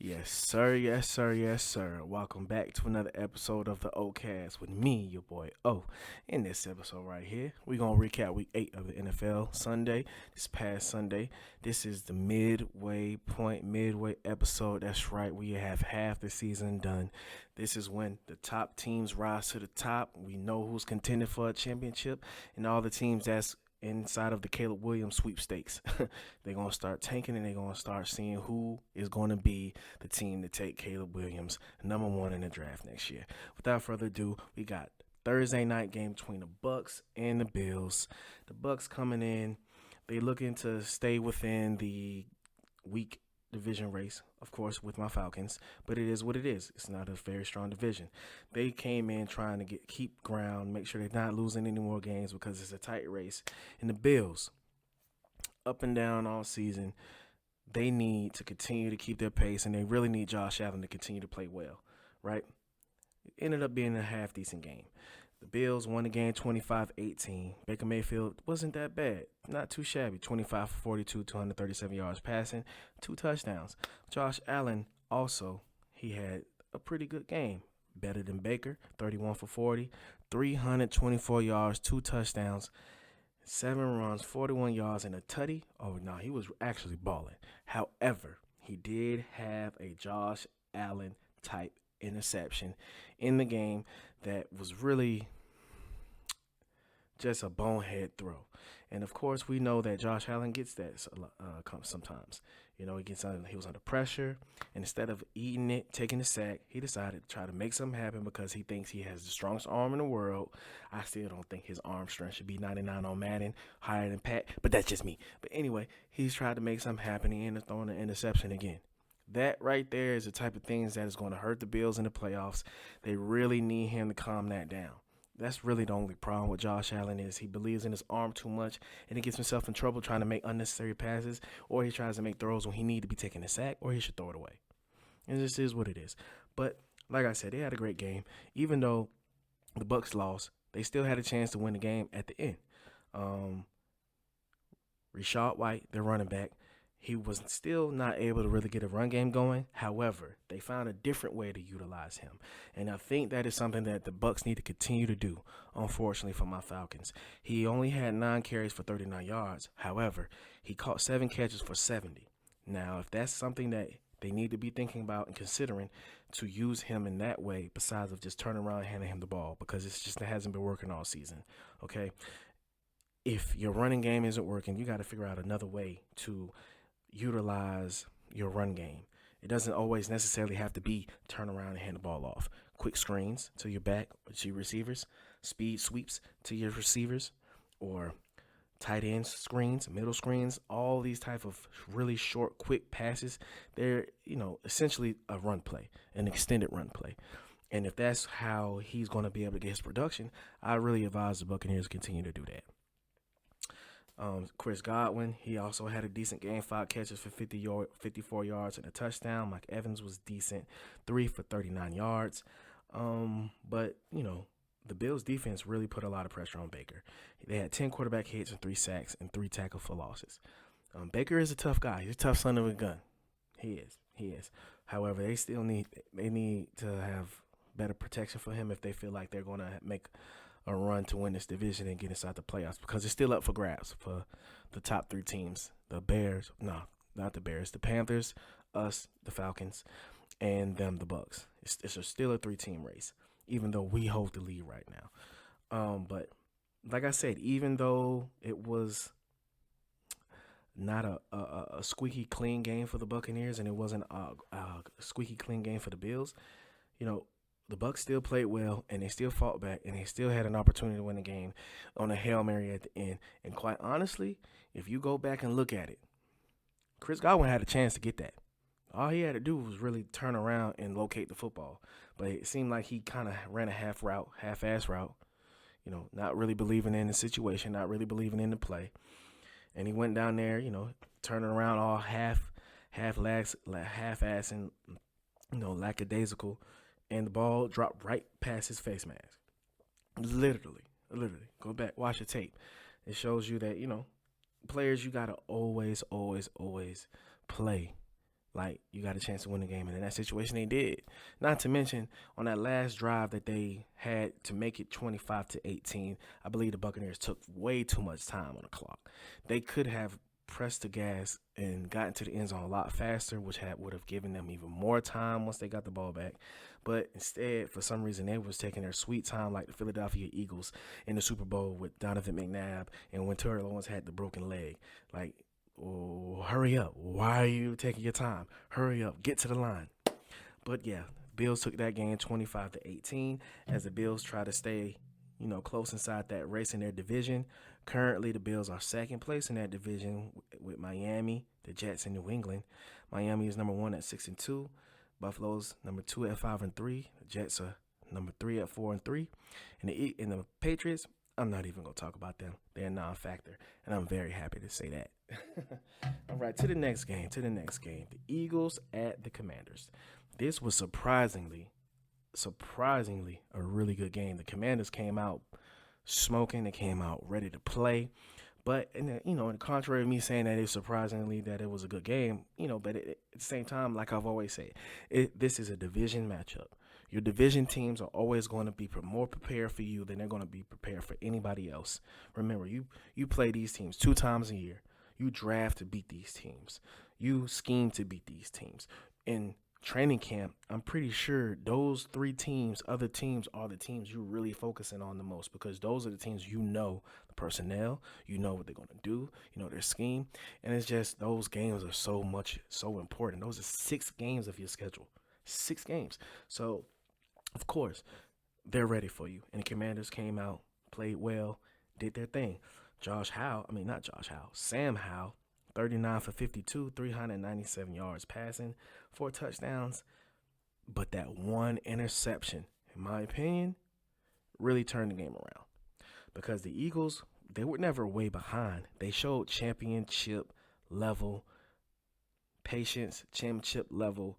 Yes, sir. Yes, sir. Yes, sir. Welcome back to another episode of the OCast with me, your boy O. In this episode right here, we're going to recap week 8 of the NFL Sunday, this past Sunday. This is the midway episode. That's right. We have half the season done. This is when the top teams rise to the top. We know who's contending for a championship, and all the teams that's inside of the Caleb Williams sweepstakes. They're going to start tanking and they're going to start seeing who is going to be the team to take Caleb Williams number one in the draft next year. Without further ado, we got Thursday night game between the Bucks and the Bills. The Bucks coming in, they looking to stay within the weak division race, of course, with my Falcons, but it is what it is. It's not a very strong division. They came in trying to keep ground, make sure they're not losing any more games because it's a tight race. And the Bills, up and down all season, they need to continue to keep their pace, and they really need Josh Allen to continue to play well, right? It ended up being a half decent game. The Bills won the game 25-18. Baker Mayfield wasn't that bad. Not too shabby. 25 for 42, 237 yards passing, 2 touchdowns. Josh Allen also, he had a pretty good game. Better than Baker, 31 for 40, 324 yards, 2 touchdowns, 7 runs, 41 yards, and a tutty. Oh, no, he was actually balling. However, he did have a Josh Allen type interception in the game that was really just a bonehead throw. And of course, we know that Josh Allen gets that sometimes. You know, he was under pressure, and instead of eating it, taking the sack, he decided to try to make something happen because he thinks he has the strongest arm in the world. I still don't think his arm strength should be 99 on Madden, higher than Pat, but that's just me. But anyway, he's tried to make something happen. He ended up throwing an interception again. That right there is the type of things that is going to hurt the Bills in the playoffs. They really need him to calm that down. That's really the only problem with Josh Allen is he believes in his arm too much, and he gets himself in trouble trying to make unnecessary passes, or he tries to make throws when he need to be taking a sack, or he should throw it away. It just is what it is. But like I said, they had a great game. Even though the Bucks lost, they still had a chance to win the game at the end. Rashad White, their running back, he was still not able to really get a run game going. However, they found a different way to utilize him. And I think that is something that the Bucks need to continue to do, unfortunately, for my Falcons. He only had 9 carries for 39 yards. However, he caught 7 catches for 70. Now, if that's something that they need to be thinking about and considering to use him in that way, besides of just turning around and handing him the ball, because it hasn't been working all season, okay? If your running game isn't working, you got to figure out another way to utilize your run game. It doesn't always necessarily have to be turn around and hand the ball off. Quick screens to your back, to your receivers, speed sweeps to your receivers, or tight end screens, middle screens, all these type of really short, quick passes. They're, essentially a run play, an extended run play. And if that's how he's going to be able to get his production, I really advise the Buccaneers continue to do that. Chris Godwin, he also had a decent game, 5 catches for 54 yards and a touchdown. Mike Evans was decent, 3 for 39 yards. But, the Bills defense really put a lot of pressure on Baker. They had 10 quarterback hits and 3 sacks and 3 tackles for losses. Baker is a tough guy. He's a tough son of a gun. He is. However, they need to have better protection for him if they feel like they're going to make a run to win this division and get inside the playoffs, because it's still up for grabs for the top 3 teams. The Bears, no, not the Bears, the Panthers, us, the Falcons, and them, the Bucks. It's still a 3-team race, even though we hold the lead right now. But like I said, even though it was not a squeaky clean game for the Buccaneers and it wasn't a squeaky clean game for the Bills, the Bucks still played well, and they still fought back, and they still had an opportunity to win the game on a Hail Mary at the end. And quite honestly, if you go back and look at it, Chris Godwin had a chance to get that. All he had to do was really turn around and locate the football. But it seemed like he kind of ran a half-ass route, not really believing in the situation, not really believing in the play. And he went down there, turning around all half-ass and, lackadaisical. And the ball dropped right past his face mask. Literally. Go back, watch the tape. It shows you that, players, you got to always play like you got a chance to win the game. And in that situation, they did. Not to mention on that last drive that they had to make it 25-18, I believe the Buccaneers took way too much time on the clock. They could have pressed the gas and gotten to the end zone a lot faster, which would have given them even more time once they got the ball back. But instead, for some reason, they was taking their sweet time like the Philadelphia Eagles in the Super Bowl with Donovan McNabb and when Terrell Owens had the broken leg. Like, oh, hurry up. Why are you taking your time? Hurry up. Get to the line. But yeah, Bills took that game 25-18 as the Bills try to stay, close inside that race in their division. Currently, the Bills are second place in that division with Miami, the Jets, and New England. Miami is number 1 at 6-2. Buffalo's number 2 at 5-3. The Jets are number 3 at 4-3. And the Patriots, I'm not even gonna talk about them. They're a non-factor, and I'm very happy to say that. All right, to the next game. The Eagles at the Commanders. This was surprisingly a really good game. The Commanders came out smoking. They came out ready to play. But in the contrary of me saying that it's surprisingly that it was a good game, but at the same time, like I've always said, this is a division matchup. Your division teams are always going to be more prepared for you than they're going to be prepared for anybody else. Remember, you play these teams 2 times a year. You draft to beat these teams. You scheme to beat these teams. In training camp, I'm pretty sure those 3 teams, other teams, are the teams you're really focusing on the most because those are the teams the personnel, what they're going to do, their scheme. And it's just those games are so important. Those are 6 games of your schedule. 6 games. So, of course, they're ready for you. And the Commanders came out, played well, did their thing. Sam Howell, 39 for 52, 397 yards passing, 4 touchdowns. But that one interception, in my opinion, really turned the game around. Because the Eagles, they were never way behind. They showed championship level patience, championship level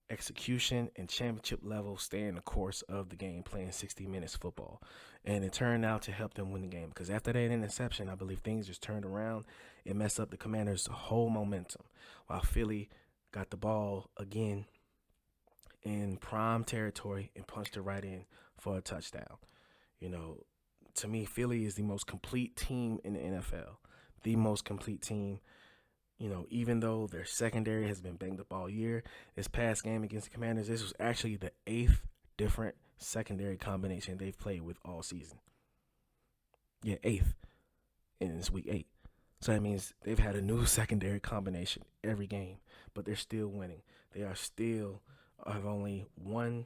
execution, and championship level staying the course of the game, playing 60 minutes football. And it turned out to help them win the game because after that interception, I believe things just turned around. It messed up the Commanders' whole momentum while Philly got the ball again in prime territory and punched it right in for a touchdown. To me, Philly is the most complete team in the NFL, the most complete team. Even though their secondary has been banged up all year, this past game against the Commanders, this was actually the 8th different secondary combination they've played with all season. Yeah, 8th. And it's week 8. So that means they've had a new secondary combination every game, but they're still winning. They are still have only one.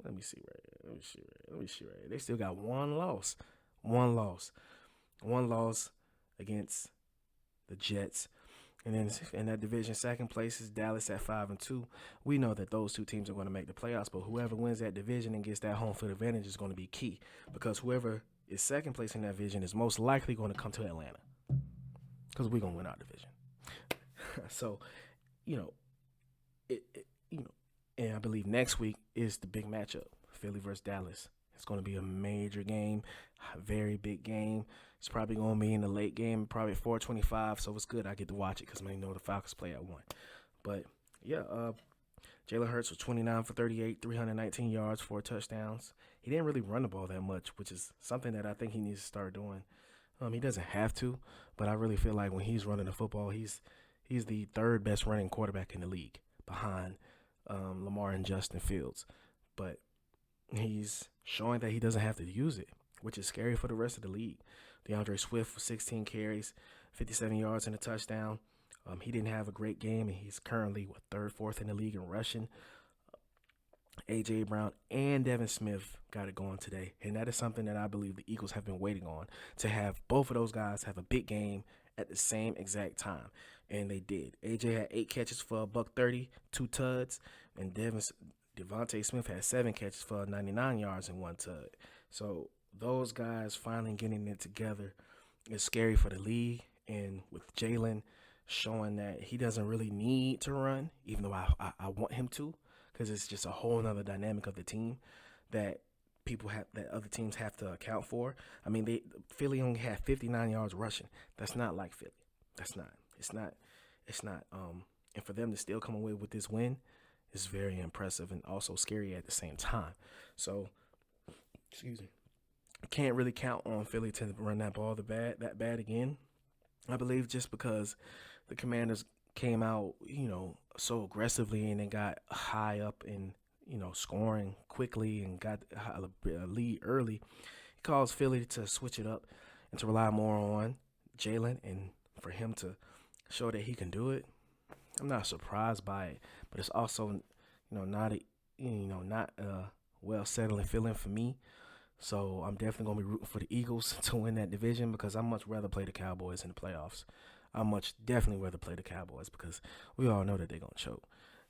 Let me see right. They still got one loss. One loss against the Jets. And then in that division, second place is Dallas at 5-2. We know that those 2 teams are going to make the playoffs, but whoever wins that division and gets that home field advantage is going to be key because whoever is second place in that division is most likely going to come to Atlanta because we're going to win our division. So, and I believe next week is the big matchup, Philly versus Dallas. It's going to be a major game, a very big game. It's probably going to be in the late game, probably at 4:25, so it's good I get to watch it because I know the Falcons play at 1. But, yeah, Jalen Hurts was 29 for 38, 319 yards, 4 touchdowns. He didn't really run the ball that much, which is something that I think he needs to start doing. He doesn't have to, but I really feel like when he's running the football, he's the 3rd best running quarterback in the league behind Lamar and Justin Fields. But he's showing that he doesn't have to use it, which is scary for the rest of the league. DeAndre Swift with 16 carries, 57 yards and a touchdown. He didn't have a great game, and he's currently 3rd, 4th in the league in rushing. A.J. Brown and Devin Smith got it going today, and that is something that I believe the Eagles have been waiting on, to have both of those guys have a big game at the same exact time, and they did. A.J. had 8 catches for $130, 2 tuds, and Devontae Smith had 7 catches for 99 yards and 1 tud. So those guys finally getting it together is scary for the league. And with Jalen showing that he doesn't really need to run, even though I want him to, because it's just a whole nother dynamic of the team that other teams have to account for. I mean, Philly only had 59 yards rushing. That's not like Philly. That's not. It's not And for them to still come away with this win is very impressive and also scary at the same time. So, excuse me. Can't really count on Philly to run that bad again. I believe just because the Commanders came out, so aggressively and they got high up in, scoring quickly and got a lead early. It caused Philly to switch it up and to rely more on Jalen and for him to show that he can do it. I'm not surprised by it, but it's also, not a well settling feeling for me. So I'm definitely gonna be rooting for the Eagles to win that division because I much rather play the Cowboys in the playoffs. I much definitely rather play the Cowboys because we all know that they're gonna choke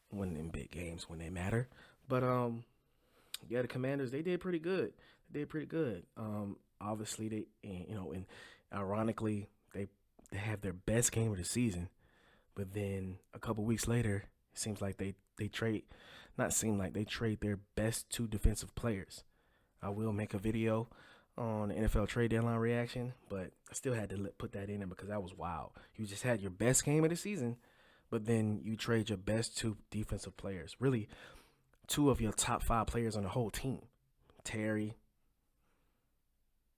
when in big games when they matter. But yeah, the Commanders they did pretty good. They did pretty good. Obviously and ironically they have their best game of the season, but then a couple weeks later, it seems like they trade, not seem like they trade their best two defensive players. I will make a video on the NFL trade deadline reaction, but I still had to put that in there because that was wild. You just had your best game of the season, but then you trade your best two defensive players. Really, two of your top 5 players on the whole team. Terry,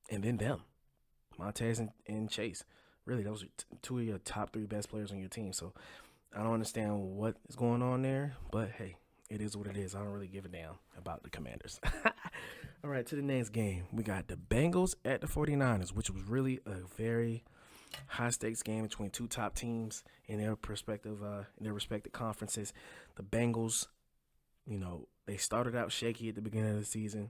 and then them. Montez and Chase. Really, those are two of your top 3 best players on your team. So I don't understand what is going on there, but hey, it is what it is. I don't really give a damn about the Commanders. All right, to the next game. We got the Bengals at the 49ers, which was really a very high-stakes game between two top teams in their respective conferences. The Bengals, they started out shaky at the beginning of the season,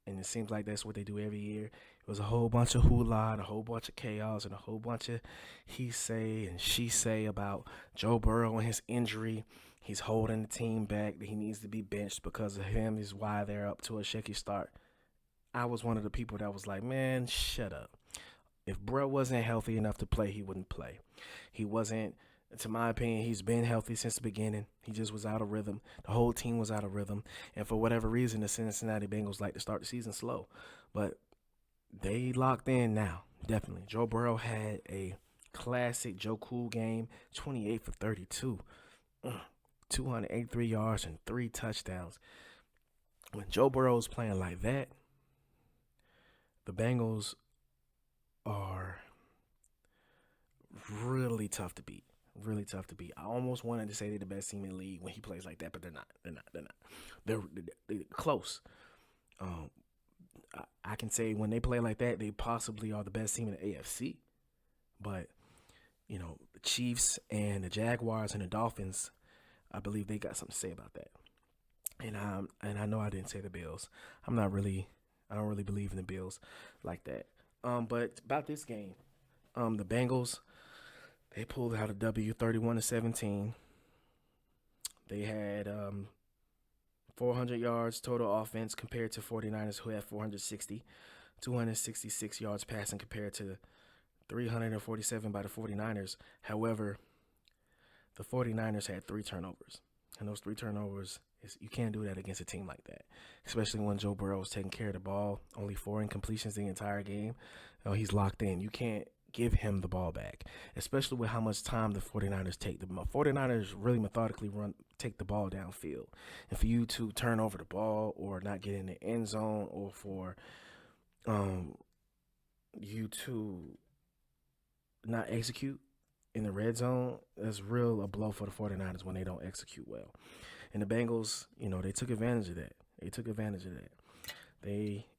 and it seems like that's what they do every year. It was a whole bunch of hula and a whole bunch of chaos and a whole bunch of he say and she say about Joe Burrow and his injury. He's holding the team back. He needs to be benched because of him is why they're up to a shaky start. I was one of the people that was like, man, shut up. If Burrow wasn't healthy enough to play, he wouldn't play. He wasn't, to my opinion, he's been healthy since the beginning. He just was out of rhythm. The whole team was out of rhythm. And for whatever reason, the Cincinnati Bengals like to start the season slow. But they locked in now, definitely. Joe Burrow had a classic Joe Cool game, 28 for 32, 283 yards and 3 touchdowns. When Joe Burrow is playing like that, the Bengals are really tough to beat. Really tough to beat. I almost wanted to say they're the best team in the league when he plays like that, but they're not. They're close. I can say when they play like that, they possibly are the best team in the AFC. But, the Chiefs and the Jaguars and the Dolphins, I believe they got something to say about that. And I know I didn't say the Bills. I don't really believe in the Bills like that. But about this game, the Bengals, they pulled out a W 31-17. They had 400 yards total offense compared to 49ers who had 460, 266 yards passing compared to 347 by the 49ers. However, the 49ers had 3 turnovers. And those 3 turnovers, you can't do that against a team like that, especially when Joe Burrow was taking care of the ball. Only 4 incompletions the entire game. He's locked in. You can't give him the ball back, especially with how much time the 49ers take. The 49ers really methodically take the ball downfield. And for you to turn over the ball or not get in the end zone, or for you to not execute in the red zone, that's real a blow for the 49ers when they don't execute well. And the Bengals, they took advantage of that.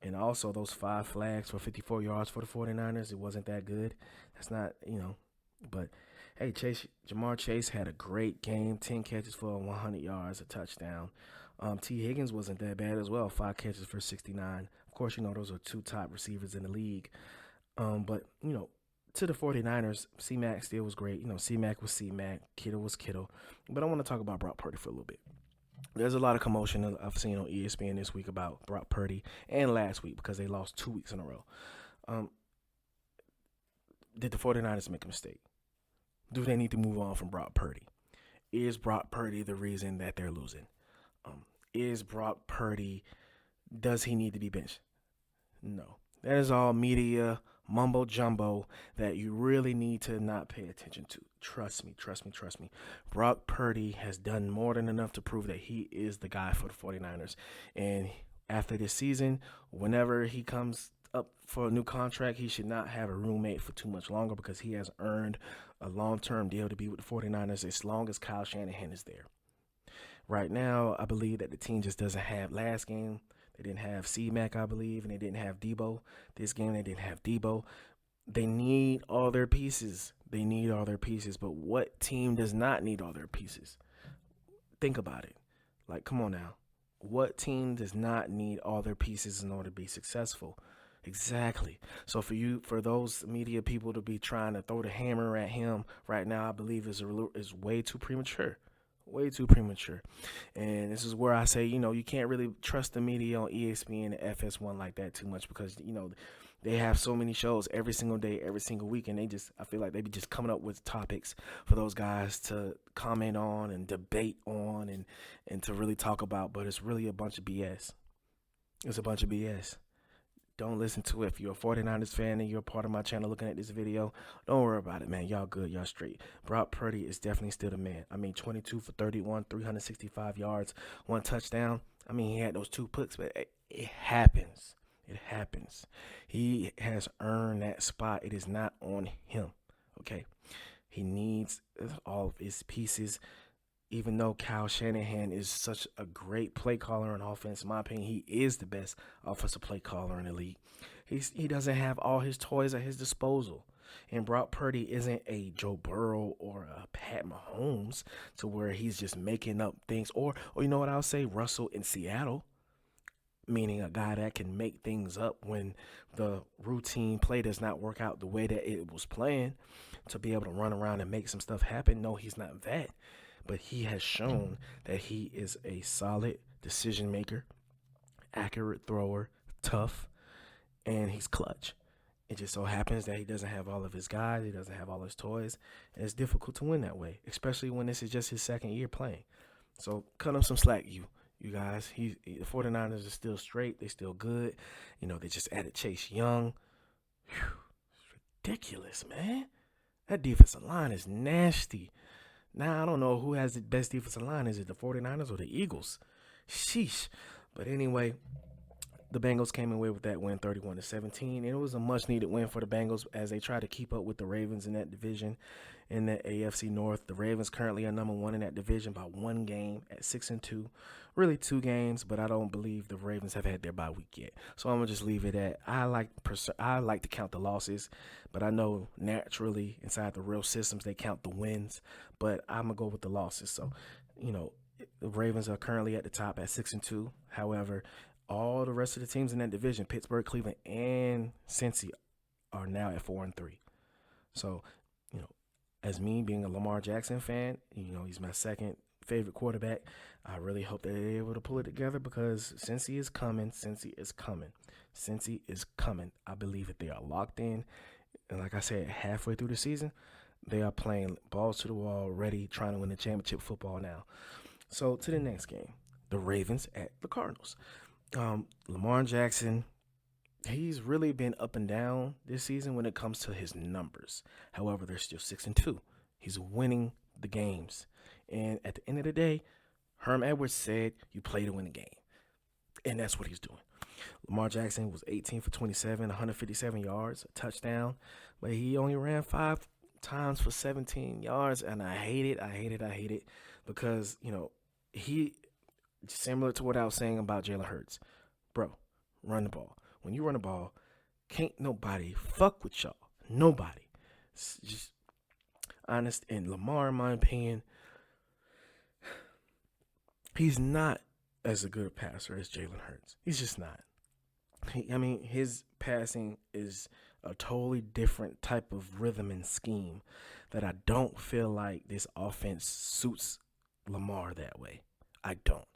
And also those 5 flags for 54 yards for the 49ers, it wasn't that good. That's not, but hey, Jamar Chase had a great game, 10 catches for 100 yards, a touchdown. T. Higgins wasn't that bad as well, 5 catches for 69. Of course, those are 2 top receivers in the league. But, to the 49ers, C-Mac still was great. C-Mac was C-Mac, Kittle was Kittle. But I want to talk about Brock Purdy for a little bit. There's a lot of commotion I've seen on ESPN this week about Brock Purdy and last week because they lost 2 weeks in a row. Did the 49ers make a mistake? Do they need to move on from Brock Purdy? Is Brock Purdy the reason that they're losing? Is Brock Purdy, does he need to be benched? No. That is all media mumbo jumbo that you really need to not pay attention to. Trust me, trust me, trust me. Brock Purdy has done more than enough to prove that he is the guy for the 49ers. And after this season, whenever he comes up for a new contract, he should not have a roommate for too much longer because he has earned a long-term deal to be with the 49ers as long as Kyle Shanahan is there. Right now, I believe that the team just doesn't have. Last game, they didn't have C-Mac, I believe, and they didn't have Debo. This game, they didn't have Debo. They need all their pieces. They need all their pieces. But what team does not need all their pieces? Think about it. Like, come on now. What team does not need all their pieces in order to be successful? Exactly. So for those media people to be trying to throw the hammer at him right now, I believe is way too premature. Way too premature. And this is where I say, you can't really trust the media on ESPN and FS1 like that too much because, they have so many shows every single day, every single week, and I feel like they be just coming up with topics for those guys to comment on and debate on and to really talk about, but it's really a bunch of BS. It's a bunch of BS. Don't listen to it. If you're a 49ers fan and you're a part of my channel looking at this video, don't worry about it, man. Y'all good. Y'all straight. Brock Purdy is definitely still the man. 22 for 31, 365 yards, 1 touchdown. He had those 2 picks, but it happens. It happens. He has earned that spot. It is not on him, okay? He needs all of his pieces. Even though Kyle Shanahan is such a great play caller on offense, in my opinion, he is the best offensive play caller in the league. He doesn't have all his toys at his disposal. And Brock Purdy isn't a Joe Burrow or a Pat Mahomes to where he's just making up things. Or you know what I'll say? Russell in Seattle. Meaning a guy that can make things up when the routine play does not work out the way that it was planned to be able to run around and make some stuff happen. No, he's not that. But he has shown that he is a solid decision maker, accurate thrower, tough, and he's clutch. It just so happens that he doesn't have all of his guys. He doesn't have all his toys. And it's difficult to win that way, especially when this is just his second year playing. So cut him some slack, you guys. The 49ers are still straight. They're still good. They just added Chase Young. Whew, it's ridiculous, man. That defensive line is nasty. Now, I don't know who has the best defensive line. Is it the 49ers or the Eagles? Sheesh. But anyway, the Bengals came away with that win 31-17. And it was a much-needed win for the Bengals as they try to keep up with the Ravens in that division in the AFC North. The Ravens currently are number 1 in that division by 1 game at 6-2. Really 2 games, but I don't believe the Ravens have had their bye week yet. So I'm going to just leave it at I like to count the losses, but I know naturally inside the real systems they count the wins, but I'm going to go with the losses. So, the Ravens are currently at the top at 6-2. However, all the rest of the teams in that division, Pittsburgh, Cleveland, and Cincy, are now at 4-3. So, as me being a Lamar Jackson fan, he's my second favorite quarterback. I really hope that they're able to pull it together because Cincy is coming. Cincy is coming. Cincy is coming. I believe that they are locked in. And like I said, halfway through the season, they are playing balls to the wall, ready, trying to win the championship football now. So to the next game, the Ravens at the Cardinals. Lamar Jackson, he's really been up and down this season when it comes to his numbers. However, they're still 6-2. He's winning the games. And at the end of the day, Herm Edwards said you play to win the game. And that's what he's doing. Lamar Jackson was 18 for 27, 157 yards, a touchdown. But he only ran 5 times for 17 yards. And I hate it because, he, similar to what I was saying about Jalen Hurts. Bro, run the ball. When you run the ball, can't nobody fuck with y'all. Nobody. It's just honest. And Lamar, in my opinion, he's not as a good passer as Jalen Hurts. He's just not. His passing is a totally different type of rhythm and scheme that I don't feel like this offense suits Lamar that way. I don't.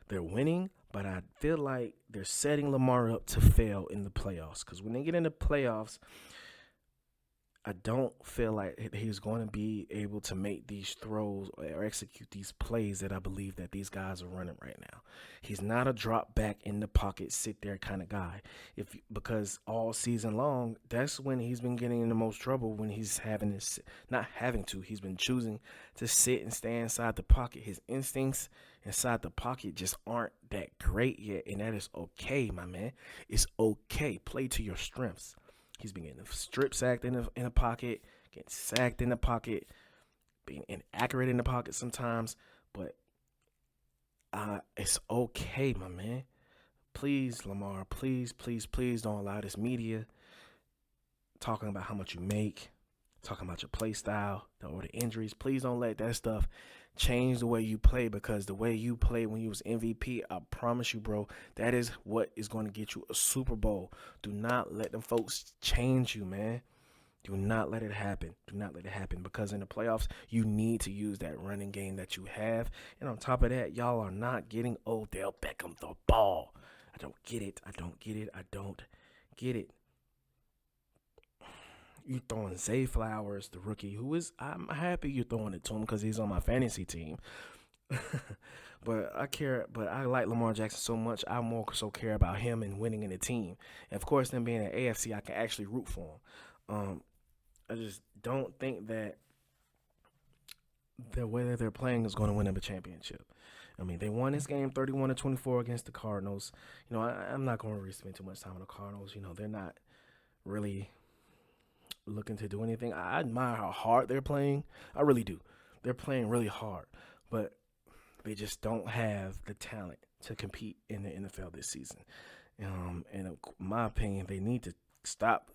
They're winning, but I feel like they're setting Lamar up to fail in the playoffs. Because when they get in the playoffs, I don't feel like he's going to be able to make these throws or execute these plays that I believe that these guys are running right now. He's not a drop back in the pocket, sit there kind of guy. If because all season long, that's when he's been getting in the most trouble when he's having this not having to. He's been choosing to sit and stay inside the pocket. His instincts inside the pocket just aren't that great yet, and that is okay, my man. It's okay. Play to your strengths. He's been getting strip sacked in the pocket, getting sacked in the pocket, being inaccurate in the pocket sometimes. But it's okay, my man. Please, Lamar, please, please, please don't allow this media talking about how much you make, talking about your play style, or the injuries. Please don't let that stuff change the way you play, because the way you play when you was MVP, I promise you, bro, that is what is going to get you a Super Bowl. Do not let them folks change you, man. Do not let it happen. Do not let it happen, because in the playoffs, you need to use that running game that you have. And on top of that, y'all are not getting Odell Beckham the ball. I don't get it. I don't get it. I don't get it. You throwing Zay Flowers, the rookie, I'm happy you're throwing it to him because he's on my fantasy team. But I like Lamar Jackson so much. I more so care about him and winning in the team. And of course, them being an AFC, I can actually root for him. I just don't think that the way that they're playing is going to win them a championship. I mean, they won this game 31-24 against the Cardinals. I'm not going to really spend too much time on the Cardinals. They're not really looking to do anything. I admire how hard they're playing. I really do. They're playing really hard, but they just don't have the talent to compete in the NFL this season. And in my opinion, they need to stop.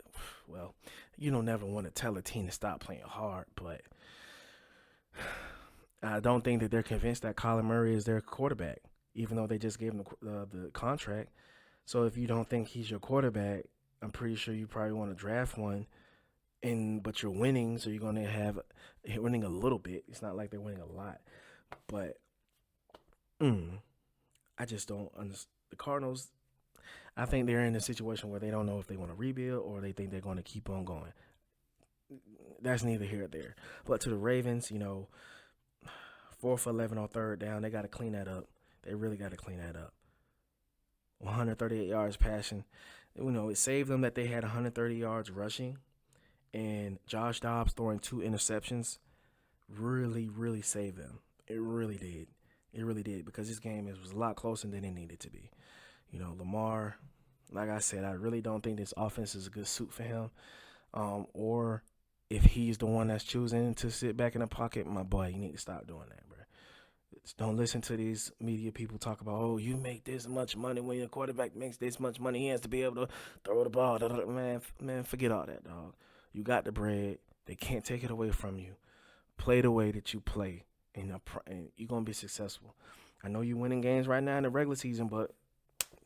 Well, you don't never want to tell a team to stop playing hard, but I don't think that they're convinced that Kyler Murray is their quarterback, even though they just gave him the contract. So if you don't think he's your quarterback, I'm pretty sure you probably want to draft one. But you're winning, so you're going to have winning a little bit. It's not like they're winning a lot. But I just don't understand. The Cardinals, I think they're in a situation where they don't know if they want to rebuild or they think they're going to keep on going. That's neither here or there. But to the Ravens, 4 for 11 on third down, they got to clean that up. They really got to clean that up. 138 yards passing. It saved them that they had 130 yards rushing. And Josh Dobbs throwing 2 interceptions really, really saved them. It really did. It really did, because this game was a lot closer than it needed to be. Lamar, like I said, I really don't think this offense is a good suit for him. Or if he's the one that's choosing to sit back in the pocket, my boy, you need to stop doing that, bro. Just don't listen to these media people talk about, oh, you make this much money when your quarterback makes this much money. He has to be able to throw the ball. Man, forget all that, dog. You got the bread. They can't take it away from you. Play the way that you play, and you're going to be successful. I know you're winning games right now in the regular season, but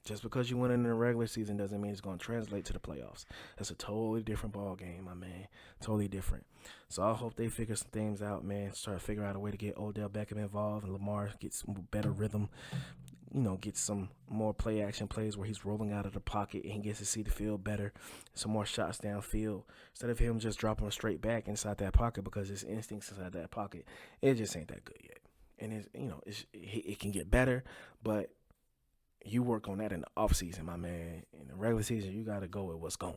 just because you win in the regular season doesn't mean it's going to translate to the playoffs. That's a totally different ball game, my man. Totally different. So I hope they figure some things out, man. Start to figure out a way to get Odell Beckham involved and Lamar get some better rhythm. Get some more play action plays where he's rolling out of the pocket and he gets to see the field better. Some more shots downfield instead of him just dropping straight back inside that pocket, because his instincts inside that pocket, it just ain't that good yet. And it can get better, but you work on that in the offseason, my man. In the regular season, you got to go with what's going.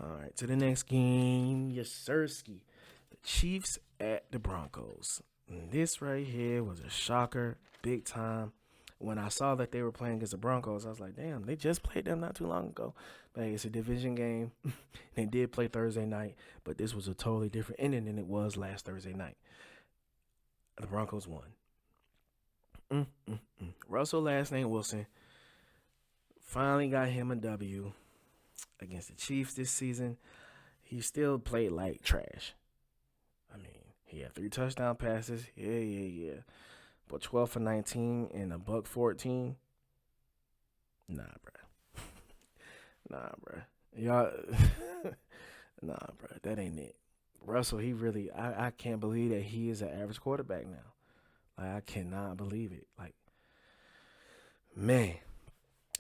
All right, to the next game, yes, sirski. The Chiefs at the Broncos. And this right here was a shocker, big time. When I saw that they were playing against the Broncos, I was like, damn, they just played them not too long ago. But hey, it's a division game. They did play Thursday night, but this was a totally different ending than it was last Thursday night. The Broncos won. Russell, last name Wilson, finally got him a W against the Chiefs this season. He still played like trash. I mean, he had 3 touchdown passes. Yeah. But 12 for 19 and a buck 14. Nah, bro. Y'all, nah, bro. That ain't it. Russell, he really, I can't believe that he is an average quarterback now. Like, I cannot believe it. Like, man,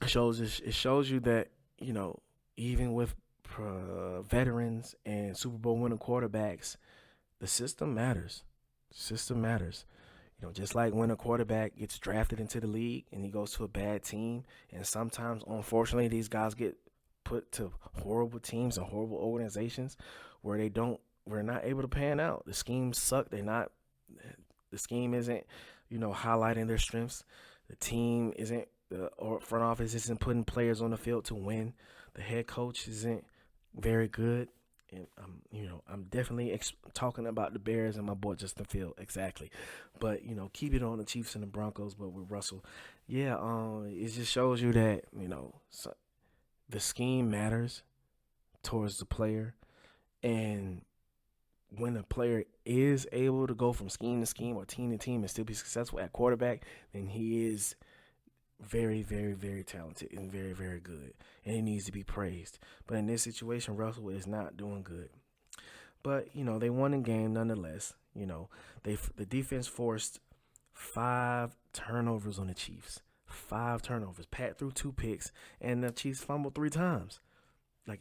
it shows you that, even with veterans and Super Bowl winning quarterbacks, the system matters. The system matters. Just like when a quarterback gets drafted into the league and he goes to a bad team, and sometimes, unfortunately, these guys get put to horrible teams and horrible organizations where we're not able to pan out. The schemes suck. The scheme isn't, highlighting their strengths. The team isn't, or front office isn't putting players on the field to win. The head coach isn't very good. And I'm definitely talking about the Bears and my boy Justin Field, exactly. But keep it on the Chiefs and the Broncos. But with Russell, yeah, it just shows you that the scheme matters towards the player, and when a player is able to go from scheme to scheme or team to team and still be successful at quarterback, then he is very, very, very talented and very, very good, and he needs to be praised. But in this situation, Russell is not doing good. But they won the game nonetheless. The defense forced 5 turnovers on the Chiefs. 5 turnovers. Pat threw 2 picks, and the Chiefs fumbled 3 times.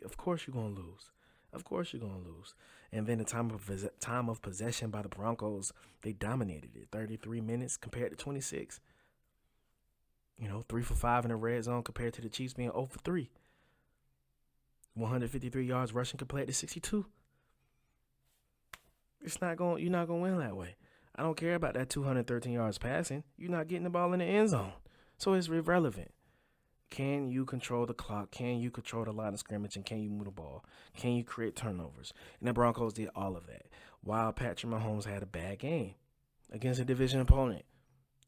Of course you're gonna lose. Of course you're gonna lose. And then the time of possession by the Broncos, they dominated it. 33 minutes compared to 26. 3 for 5 in the red zone compared to the Chiefs being 0 for 3. 153 yards rushing compared to 62. You're not gonna win that way. I don't care about that 213 yards passing. You're not getting the ball in the end zone. So it's irrelevant. Can you control the clock? Can you control the line of scrimmage? And can you move the ball? Can you create turnovers? And the Broncos did all of that, while Patrick Mahomes had a bad game against a division opponent.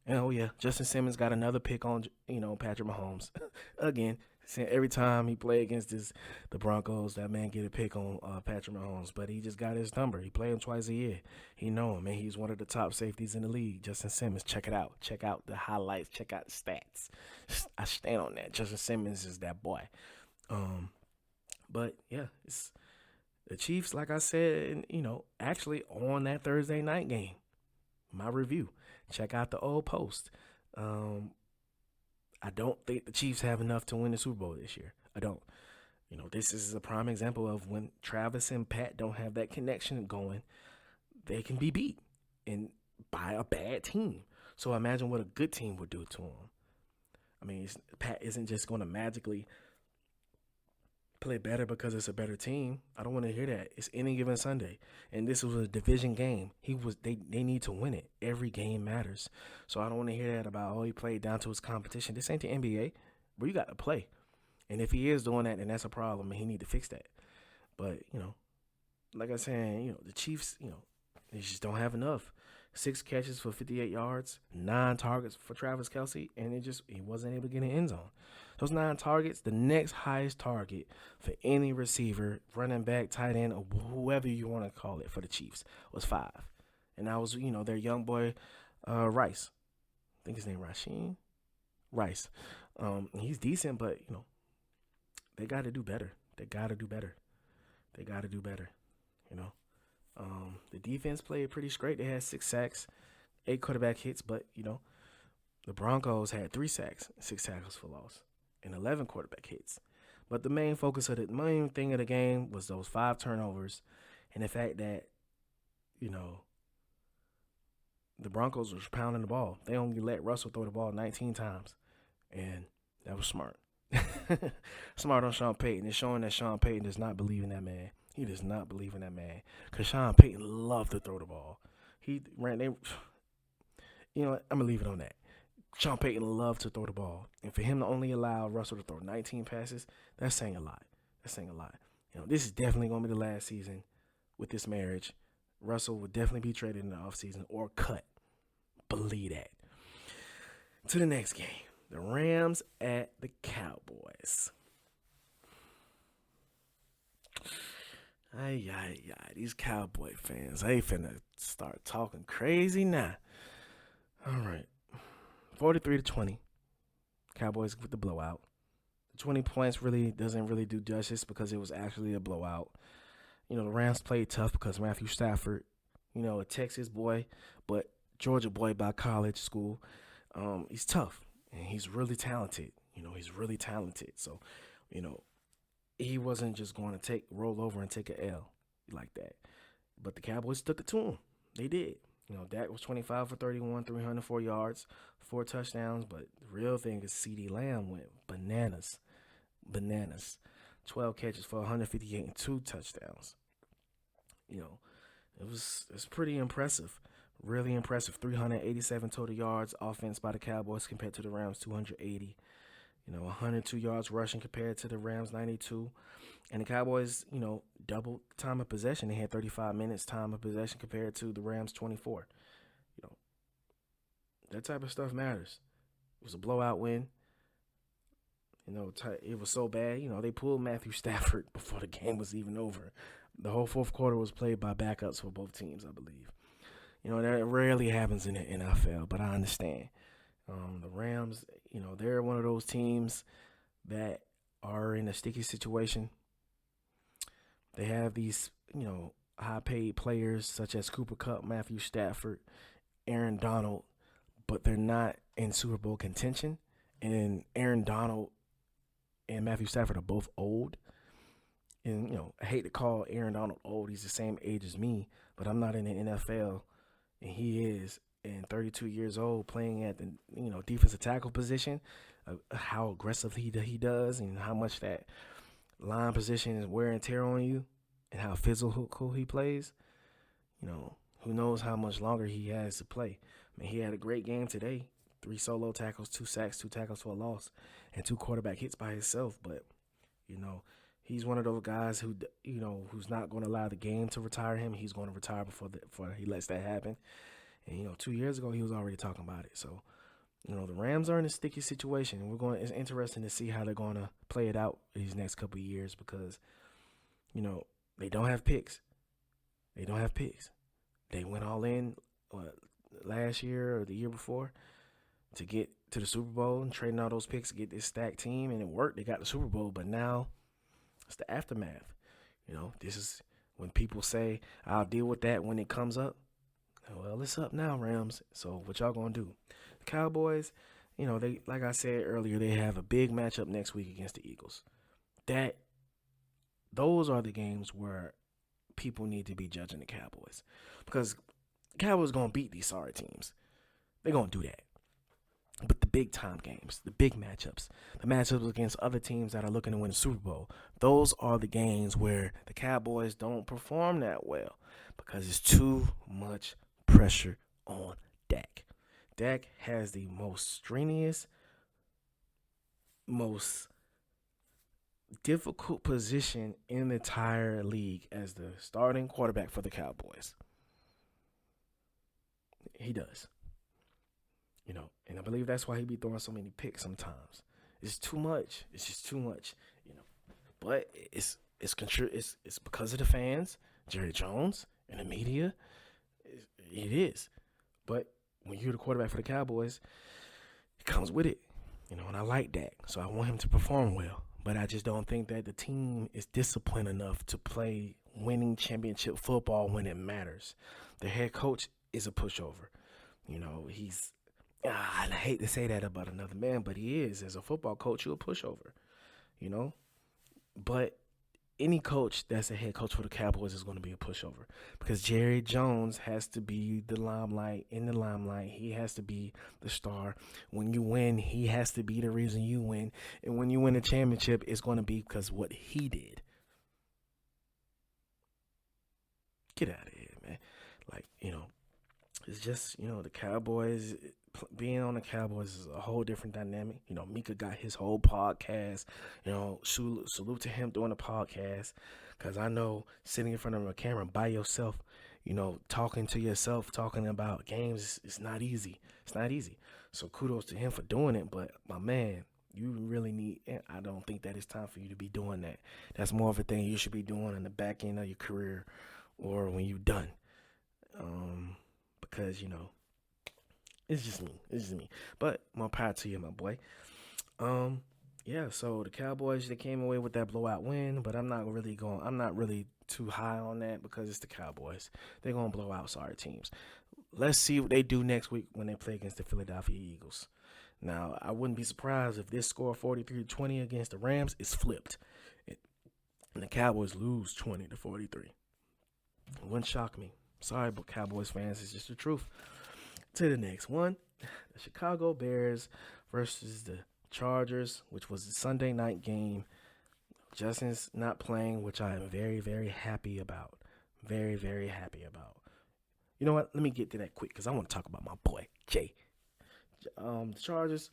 And oh yeah, Justin Simmons got another pick on Patrick Mahomes. Again, every time he play against the Broncos, that man get a pick on Patrick Mahomes. But he just got his number. He play him twice a year. He know him, man. He's one of the top safeties in the league. Justin Simmons, check it out. Check out the highlights. Check out the stats. I stand on that. Justin Simmons is that boy. But yeah, it's the Chiefs, like I said, actually on that Thursday night game. My review. Check out the old post. I don't think the Chiefs have enough to win the Super Bowl this year. I don't. This is a prime example of when Travis and Pat don't have that connection going, they can be beat and by a bad team. So imagine what a good team would do to them. I mean, Pat isn't just going to magically play better because it's a better team. I don't want to hear that. It's any given Sunday, and this was a division game. They need to win it. Every game matters. So I don't want to hear that about he played down to his competition. This ain't the NBA, but you got to play. And if he is doing that, then that's a problem, and he need to fix that. But like I said, the Chiefs, they just don't have enough. 6 catches for 58 yards, 9 targets for Travis Kelce, and he wasn't able to get in the end zone. Those 9 targets, the next highest target for any receiver, running back, tight end, or whoever you want to call it for the Chiefs was 5. And that was, their young boy, Rice. I think his name Rasheem Rice. He's decent, but, they got to do better. They got to do better. The defense played pretty straight. They had 6 sacks, 8 quarterback hits, but, the Broncos had 3 sacks, 6 tackles for loss, and 11 quarterback hits. But the main thing of the game was those 5 turnovers and the fact that, the Broncos was pounding the ball. They only let Russell throw the ball 19 times, and that was smart. Smart on Sean Payton. It's showing that Sean Payton does not believe in that man. He does not believe in that man because Sean Payton loved to throw the ball. I'm going to leave it on that. Sean Payton loved to throw the ball. And for him to only allow Russell to throw 19 passes, that's saying a lot. This is definitely going to be the last season with this marriage. Russell would definitely be traded in the offseason or cut. Believe that. To the next game. The Rams at the Cowboys. These Cowboy fans, they finna start talking crazy now. All right. 43-20. Cowboys with the blowout. 20 points doesn't really do justice because it was actually a blowout. The Rams played tough because Matthew Stafford, a Texas boy, but Georgia boy by college school. He's tough and he's really talented. So, he wasn't just going to roll over and take a L like that. But the Cowboys took it to him. They did. Dak was 25 for 31, 304 yards, 4 touchdowns. But the real thing is CeeDee Lamb went bananas. Bananas. 12 catches for 158 and 2 touchdowns. It's pretty impressive. Really impressive. 387 total yards offense by the Cowboys compared to the Rams 280. 102 yards rushing compared to the Rams 92. And the Cowboys, doubled time of possession. They had 35 minutes time of possession compared to the Rams 24. That type of stuff matters. It was a blowout win. It was so bad. They pulled Matthew Stafford before the game was even over. The whole fourth quarter was played by backups for both teams, I believe. That rarely happens in the NFL, but I understand. The Rams, they're one of those teams that are in a sticky situation. They have these, high-paid players such as Cooper Kupp, Matthew Stafford, Aaron Donald, but they're not in Super Bowl contention. And Aaron Donald and Matthew Stafford are both old. And, I hate to call Aaron Donald old. He's the same age as me, but I'm not in the NFL, and he is. And 32 years old, playing at the, defensive tackle position, how aggressive he does and how much that line position is wear and tear on you and how physical he plays. Who knows how much longer he has to play. He had a great game today. 3 solo tackles, 2 sacks, 2 tackles for a loss, and 2 quarterback hits by himself. But, he's one of those guys who, who's not going to allow the game to retire him. He's going to retire before he lets that happen. And, 2 years ago, he was already talking about it. So, the Rams are in a sticky situation, and it's interesting to see how they're going to play it out these next couple of years because, they don't have picks. They don't have picks. They went all in last year or the year before to get to the Super Bowl and trading all those picks to get this stacked team, and it worked. They got the Super Bowl, but now it's the aftermath. This is when people say, I'll deal with that when it comes up. Well, it's up now, Rams. So what y'all gonna do? The Cowboys, they, like I said earlier, they have a big matchup next week against the Eagles. Those are the games where people need to be judging the Cowboys because the Cowboys gonna beat these sorry teams. They're gonna do that. But the big time games, the big matchups, the matchups against other teams that are looking to win the Super Bowl, those are the games where the Cowboys don't perform that well because it's too much pressure on Dak. Dak has the most strenuous, most difficult position in the entire league as the starting quarterback for the Cowboys. He does. And I believe that's why he be throwing so many picks sometimes. It's too much. It's just too much, But it's because of the fans, Jerry Jones, and the media. It is. But when you're the quarterback for the Cowboys, it comes with it. And I like that. So I want him to perform well. But I just don't think that the team is disciplined enough to play winning championship football when it matters. The head coach is a pushover. I hate to say that about another man, but he is. As a football coach, you're a pushover, But any coach that's a head coach for the Cowboys is going to be a pushover because Jerry Jones has to be in the limelight. He has to be the star. When you win, he has to be the reason you win. And when you win a championship, it's going to be because what he did. Get out of here, man. It's just, the Cowboys, being on the Cowboys is a whole different dynamic. Mika got his whole podcast. Salute to him doing the podcast. Because I know sitting in front of a camera by yourself, talking to yourself, talking about games, it's not easy. It's not easy. So kudos to him for doing it. But, my man, you really I don't think that it's time for you to be doing that. That's more of a thing you should be doing in the back end of your career or when you're done. Because, it's just me. But more power to you, my boy. Yeah, so the Cowboys, they came away with that blowout win, but I'm not really too high on that because it's the Cowboys. They're going to blow out sorry teams. Let's see what they do next week when they play against the Philadelphia Eagles. Now, I wouldn't be surprised if this score 43-20 against the Rams is flipped. and the Cowboys lose 20-43. It wouldn't shock me. Sorry, but Cowboys fans, it's just the truth. To the next one, the Chicago Bears versus the Chargers, which was the Sunday night game. Justin's not playing, which I am very, very happy about. Very, very happy about. You know what? Let me get to that quick because I want to talk about my boy, Jay. The Chargers,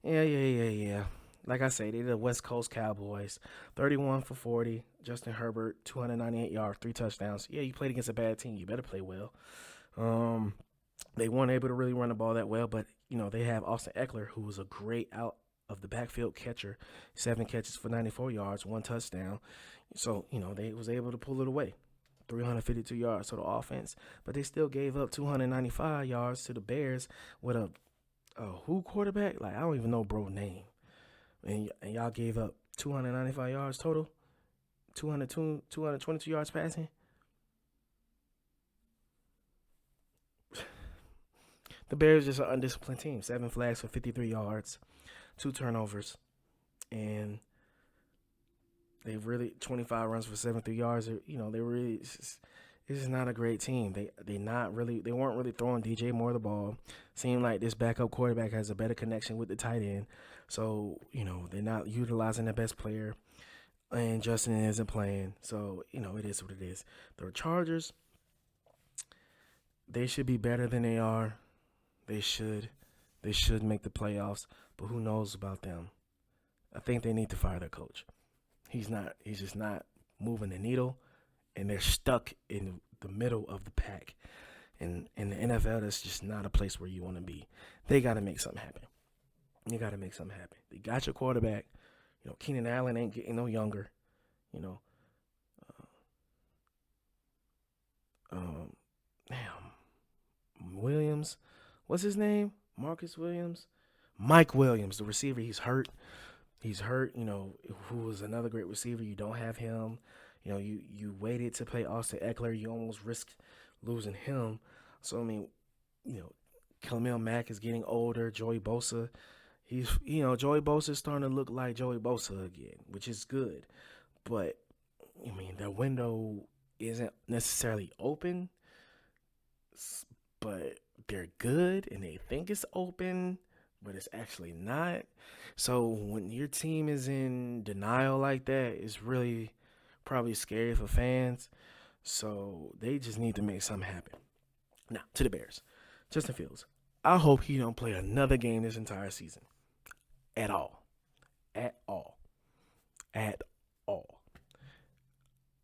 yeah. Like I say, they're the West Coast Cowboys. 31 for 40. Justin Herbert, 298 yards, 3 touchdowns. Yeah, you played against a bad team. You better play well. They weren't able to really run the ball that well, but, they have Austin Eckler, who was a great out of the backfield catcher. 7 catches for 94 yards, 1 touchdown. So, they was able to pull it away. 352 yards to the offense, but they still gave up 295 yards to the Bears with a who quarterback? Like, I don't even know bro's name. And y'all gave up 295 yards total, 222 yards passing. The Bears just an undisciplined team. 7 flags for 53 yards, 2 turnovers, and they really 25 runs for 73 yards. They really it's just not a great team. They weren't really throwing DJ Moore the ball. Seemed like this backup quarterback has a better connection with the tight end. So, they're not utilizing their best player, and Justin isn't playing. So, it is what it is. The Chargers, they should be better than they are. They should make the playoffs, but who knows about them? I think they need to fire their coach. He's just not moving the needle, and they're stuck in the middle of the pack. And in the NFL, that's just not a place where you want to be. They got to make something happen. They got your quarterback. Keenan Allen ain't getting no younger. Williams, what's his name? Marcus Williams? Mike Williams, the receiver, he's hurt. Who was another great receiver. You don't have him. You waited to play Austin Eckler. You almost risked losing him. So, Khalil Mack is getting older. Joey Bosa, Joey Bosa is starting to look like Joey Bosa again, which is good. But, the window isn't necessarily open, but they're good and they think it's open, but it's actually not. So when your team is in denial like that, it's really probably scary for fans. So they just need to make something happen. Now, to the Bears. Justin Fields. I hope he don't play another game this entire season. At all.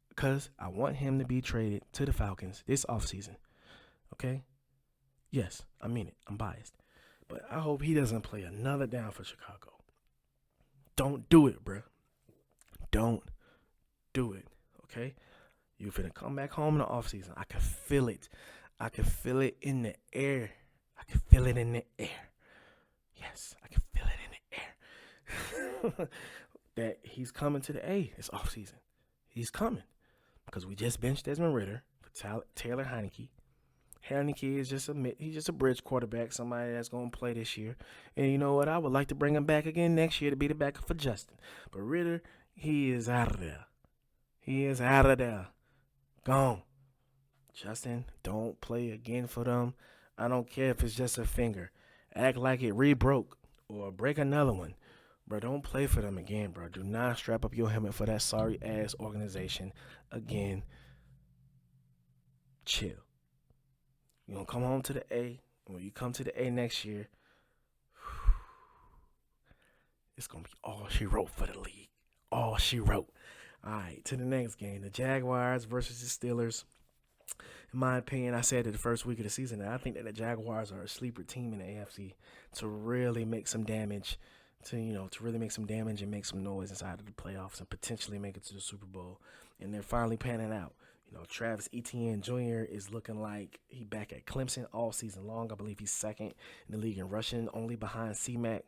Because I want him to be traded to the Falcons this offseason. Okay? Yes, I mean it. I'm biased. But I hope he doesn't play another down for Chicago. Don't do it, bruh. Don't do it, okay? You finna come back home in the offseason. I can feel it. I can feel it in the air. Yes, I can feel it in the air. That he's coming to the A this offseason. He's coming. Because we just benched Desmond Ridder for Taylor Heineke. Heineke is just a bridge quarterback, somebody that's going to play this year. And you know what? I would like to bring him back again next year to be the backup for Justin. But Ridder, he is out of there. Gone. Justin, don't play again for them. I don't care if it's just a finger. Act like it re-broke or break another one. Bro, don't play for them again, bro. Do not strap up your helmet for that sorry-ass organization again. Chill. You're going to come home to the A. And when you come to the A next year, it's going to be all she wrote for the league. All she wrote. All right, to the next game. The Jaguars versus the Steelers. In my opinion, I said it the first week of the season, that I think that the Jaguars are a sleeper team in the AFC to really make some damage, to really make some damage and make some noise inside of the playoffs and potentially make it to the Super Bowl. And they're finally panning out. Travis Etienne Jr. is looking like he back at Clemson all season long. I believe he's second in the league in rushing, only behind C-Mac.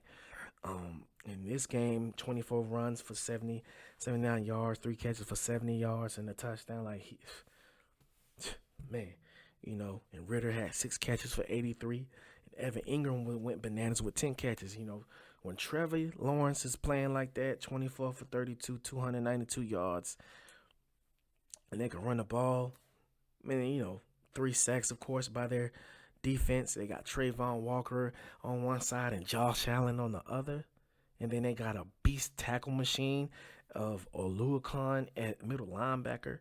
In this game, 24 runs for 79 yards, 3 catches for 70 yards, and a touchdown. And Ridder had 6 catches for 83. And Evan Ingram went bananas with 10 catches. When Trevor Lawrence is playing like that, 24 for 32, 292 yards, and they can run the ball. I mean, 3 sacks, of course, by their defense. They got Trayvon Walker on one side and Josh Allen on the other. And then they got a beast tackle machine of Oluokun at middle linebacker.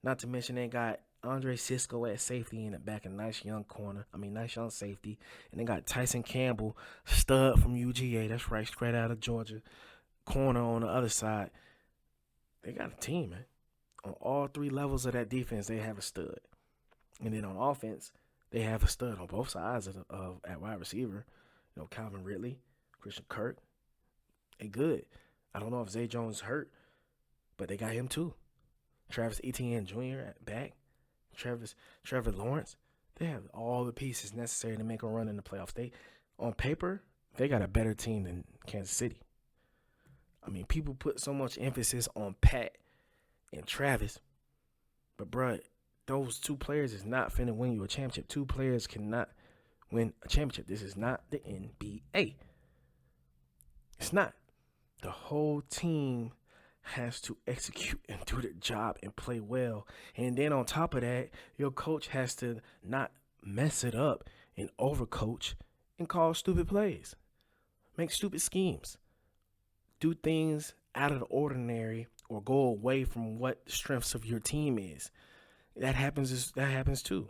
Not to mention they got Andre Cisco at safety in the back, a nice young corner. Nice young safety. And they got Tyson Campbell, stud from UGA. That's right, straight out of Georgia. Corner on the other side. They got a team, man. On all 3 levels of that defense, they have a stud. And then on offense, they have a stud on both sides of at wide receiver. Calvin Ridley, Christian Kirk. They good. I don't know if Zay Jones hurt, but they got him too. Travis Etienne Jr. at back. Trevor Lawrence. They have all the pieces necessary to make a run in the playoffs. On paper, they got a better team than Kansas City. People put so much emphasis on Pat and Travis, but bruh, those 2 players is not finna win you a championship. 2 players cannot win a championship. This is not the NBA. It's not. The whole team has to execute and do their job and play well. And then on top of that, your coach has to not mess it up and overcoach and call stupid plays. Make stupid schemes. Do things out of the ordinary or go away from what the strengths of your team is. That happens too.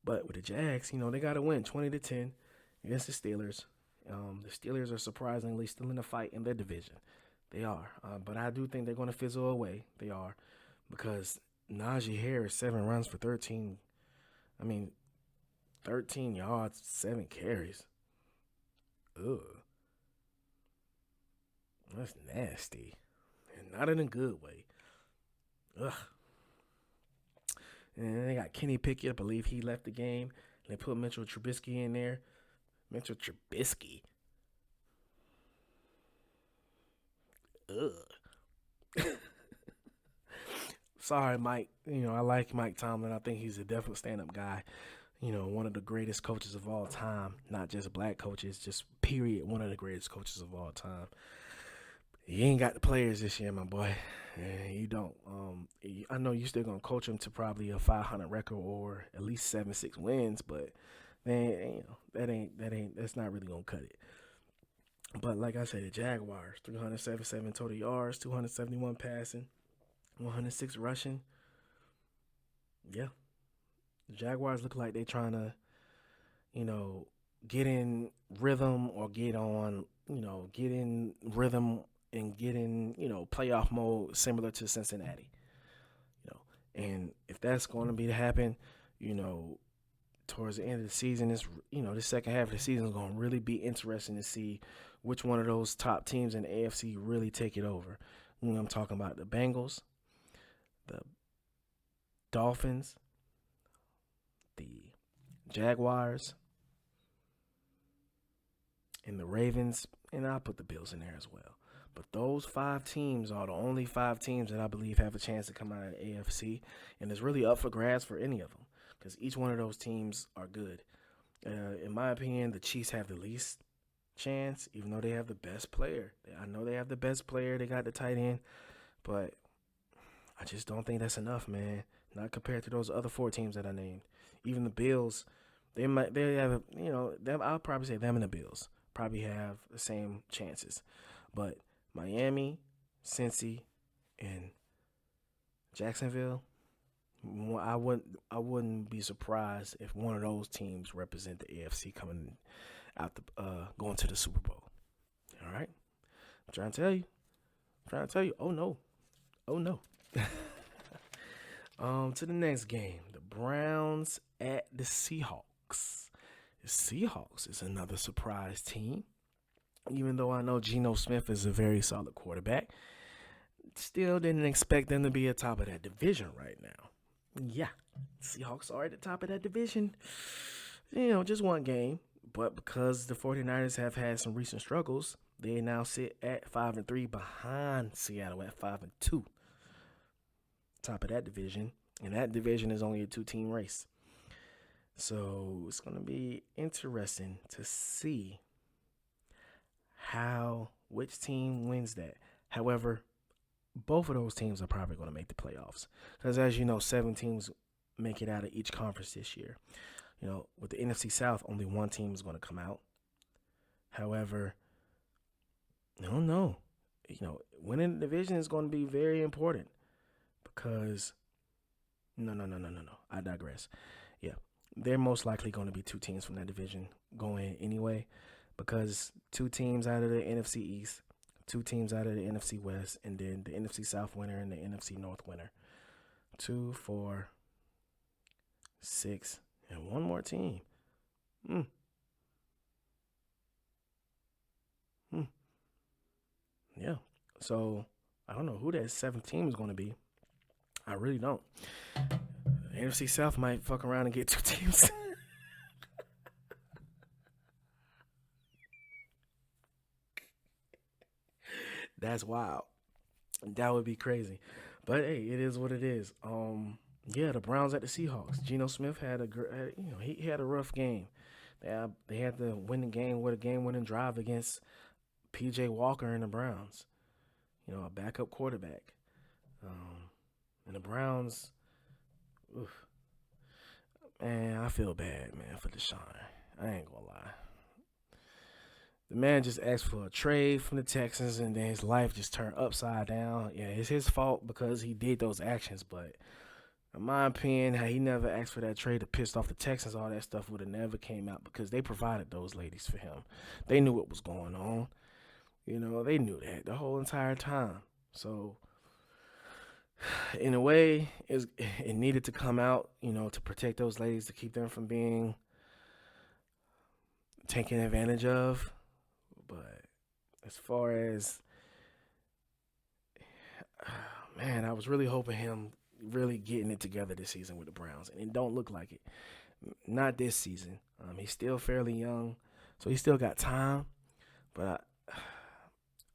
But with the Jags, they got to win 20-10 against the Steelers. The Steelers are surprisingly still in the fight in their division. They are. But I do think they're going to fizzle away. They are. Because Najee Harris, 7 runs for 13. 13 yards, 7 carries. Ugh. That's nasty. And not in a good way. Ugh. And then they got Kenny Pickett. I believe he left the game. They put Mitchell Trubisky in there. Mitchell Trubisky. Ugh. Sorry, Mike. I like Mike Tomlin. I think he's a definite stand-up guy. One of the greatest coaches of all time. Not just black coaches, just period. One of the greatest coaches of all time. You ain't got the players this year, my boy. Yeah, you don't. I know you still gonna coach him to probably a 500 record or at least 7-6 wins, but then that's not really gonna cut it. But like I said, the Jaguars, 377 total yards, 271 passing, 106 rushing. Yeah, the Jaguars look like they trying to, get in rhythm or get in rhythm and get in, playoff mode similar to Cincinnati. And if that's going to be to happen, towards the end of the season, the second half of the season is going to really be interesting to see which one of those top teams in the AFC really take it over. I'm talking about the Bengals, the Dolphins, the Jaguars, and the Ravens, and I'll put the Bills in there as well. But those 5 teams are the only 5 teams that I believe have a chance to come out of the AFC, and it's really up for grabs for any of them because each one of those teams are good. In my opinion, the Chiefs have the least chance, even though they have the best player. I know they have the best player. They got the tight end, but I just don't think that's enough, man. Not compared to those other 4 teams that I named. Even the Bills, they have, I'll probably say them and the Bills probably have the same chances. But Miami, Cincy, and Jacksonville, I wouldn't be surprised if one of those teams represent the AFC coming out going to the Super Bowl. All right, I'm trying to tell you. Oh no. To the next game, the Browns at the Seahawks. The Seahawks is another surprise team. Even though I know Geno Smith is a very solid quarterback, still didn't expect them to be at the top of that division right now. Yeah, Seahawks are at the top of that division. Just one game. But because the 49ers have had some recent struggles, they now sit at 5-3 behind Seattle at 5-2. Top of that division. And that division is only a 2-team race. So it's going to be interesting to see which team wins that. However, both of those teams are probably going to make the playoffs. Because as you know, 7 teams make it out of each conference this year. With the NFC South, only one team is going to come out. However, I don't know. Winning the division is going to be very important because no. I digress. Yeah, they're most likely going to be 2 teams from that division going anyway because 2 teams out of the NFC East, 2 teams out of the NFC West, and then the NFC South winner and the NFC North winner. 2, 4, 6, and one more team. Yeah. So I don't know who that 7th team is going to be. I really don't. The NFC South might fuck around and get 2 teams. That's wild. That would be crazy. But hey, it is what it is. Yeah, the Browns at the Seahawks. Geno Smith had he had a rough game. They had to win the game with a game-winning drive against P.J. Walker and the Browns. A backup quarterback. And the Browns, oof, man, I feel bad, man, for Deshaun. I ain't gonna lie. The man just asked for a trade from the Texans, and then his life just turned upside down. Yeah, it's his fault because he did those actions, but in my opinion, how he never asked for that trade to piss off the Texans, all that stuff would have never came out because they provided those ladies for him. They knew what was going on. They knew that the whole entire time. So, in a way, it needed to come out, to protect those ladies, to keep them from being taken advantage of. But as far as, man, I was really hoping him really getting it together this season with the Browns, and it don't look like it. Not this season. He's still fairly young, so he still got time. But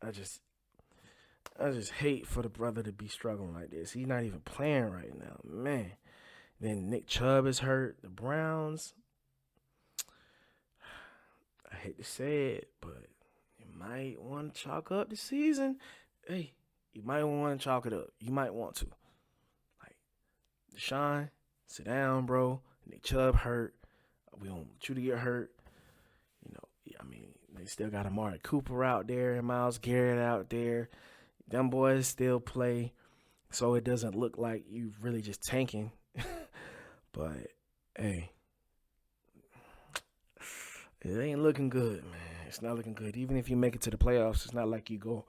I just hate for the brother to be struggling like this. He's not even playing right now, man. Then Nick Chubb is hurt. The Browns, I hate to say it, but you might want to chalk up the season. Hey, you might want to chalk it up. You might want to. Like, Deshaun, sit down, bro. Nick Chubb hurt. We don't want you to get hurt. They still got Amari Cooper out there and Myles Garrett out there. Them boys still play, so it doesn't look like you really just tanking. But, hey, it ain't looking good, man. It's not looking good. Even if you make it to the playoffs, it's not like you go,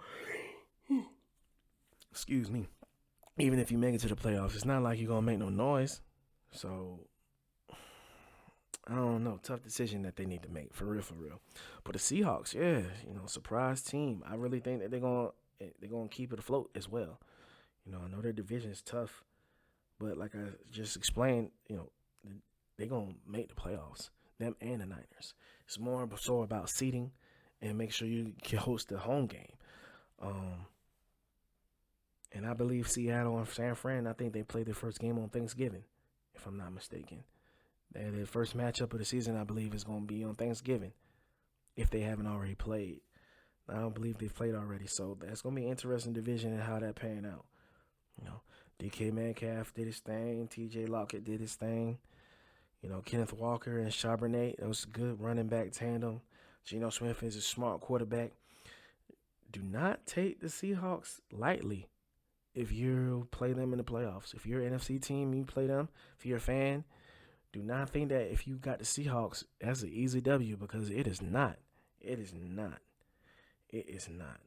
excuse me. Even if you make it to the playoffs, it's not like you're going to make no noise. So, I don't know. Tough decision that they need to make, for real. But the Seahawks, yeah, surprise team. I really think that they're gonna keep it afloat as well. I know their division is tough, but like I just explained, they're gonna make the playoffs. Them and the Niners. It's more so about seeding and make sure you can host the home game. And I believe Seattle and San Fran, I think they played their first game on Thanksgiving, if I'm not mistaken. Their first matchup of the season, I believe, is going to be on Thanksgiving, if they haven't already played. I don't believe they've played already, so that's going to be an interesting division and how that pan out. DK Metcalf did his thing. TJ Lockett did his thing. Kenneth Walker and Charbonnet, that was a good running back tandem. Geno Smith is a smart quarterback. Do not take the Seahawks lightly if you play them in the playoffs. If you're an NFC team, you play them. If you're a fan, do not think that if you got the Seahawks, that's an easy W, because it is not. It is not. It is not.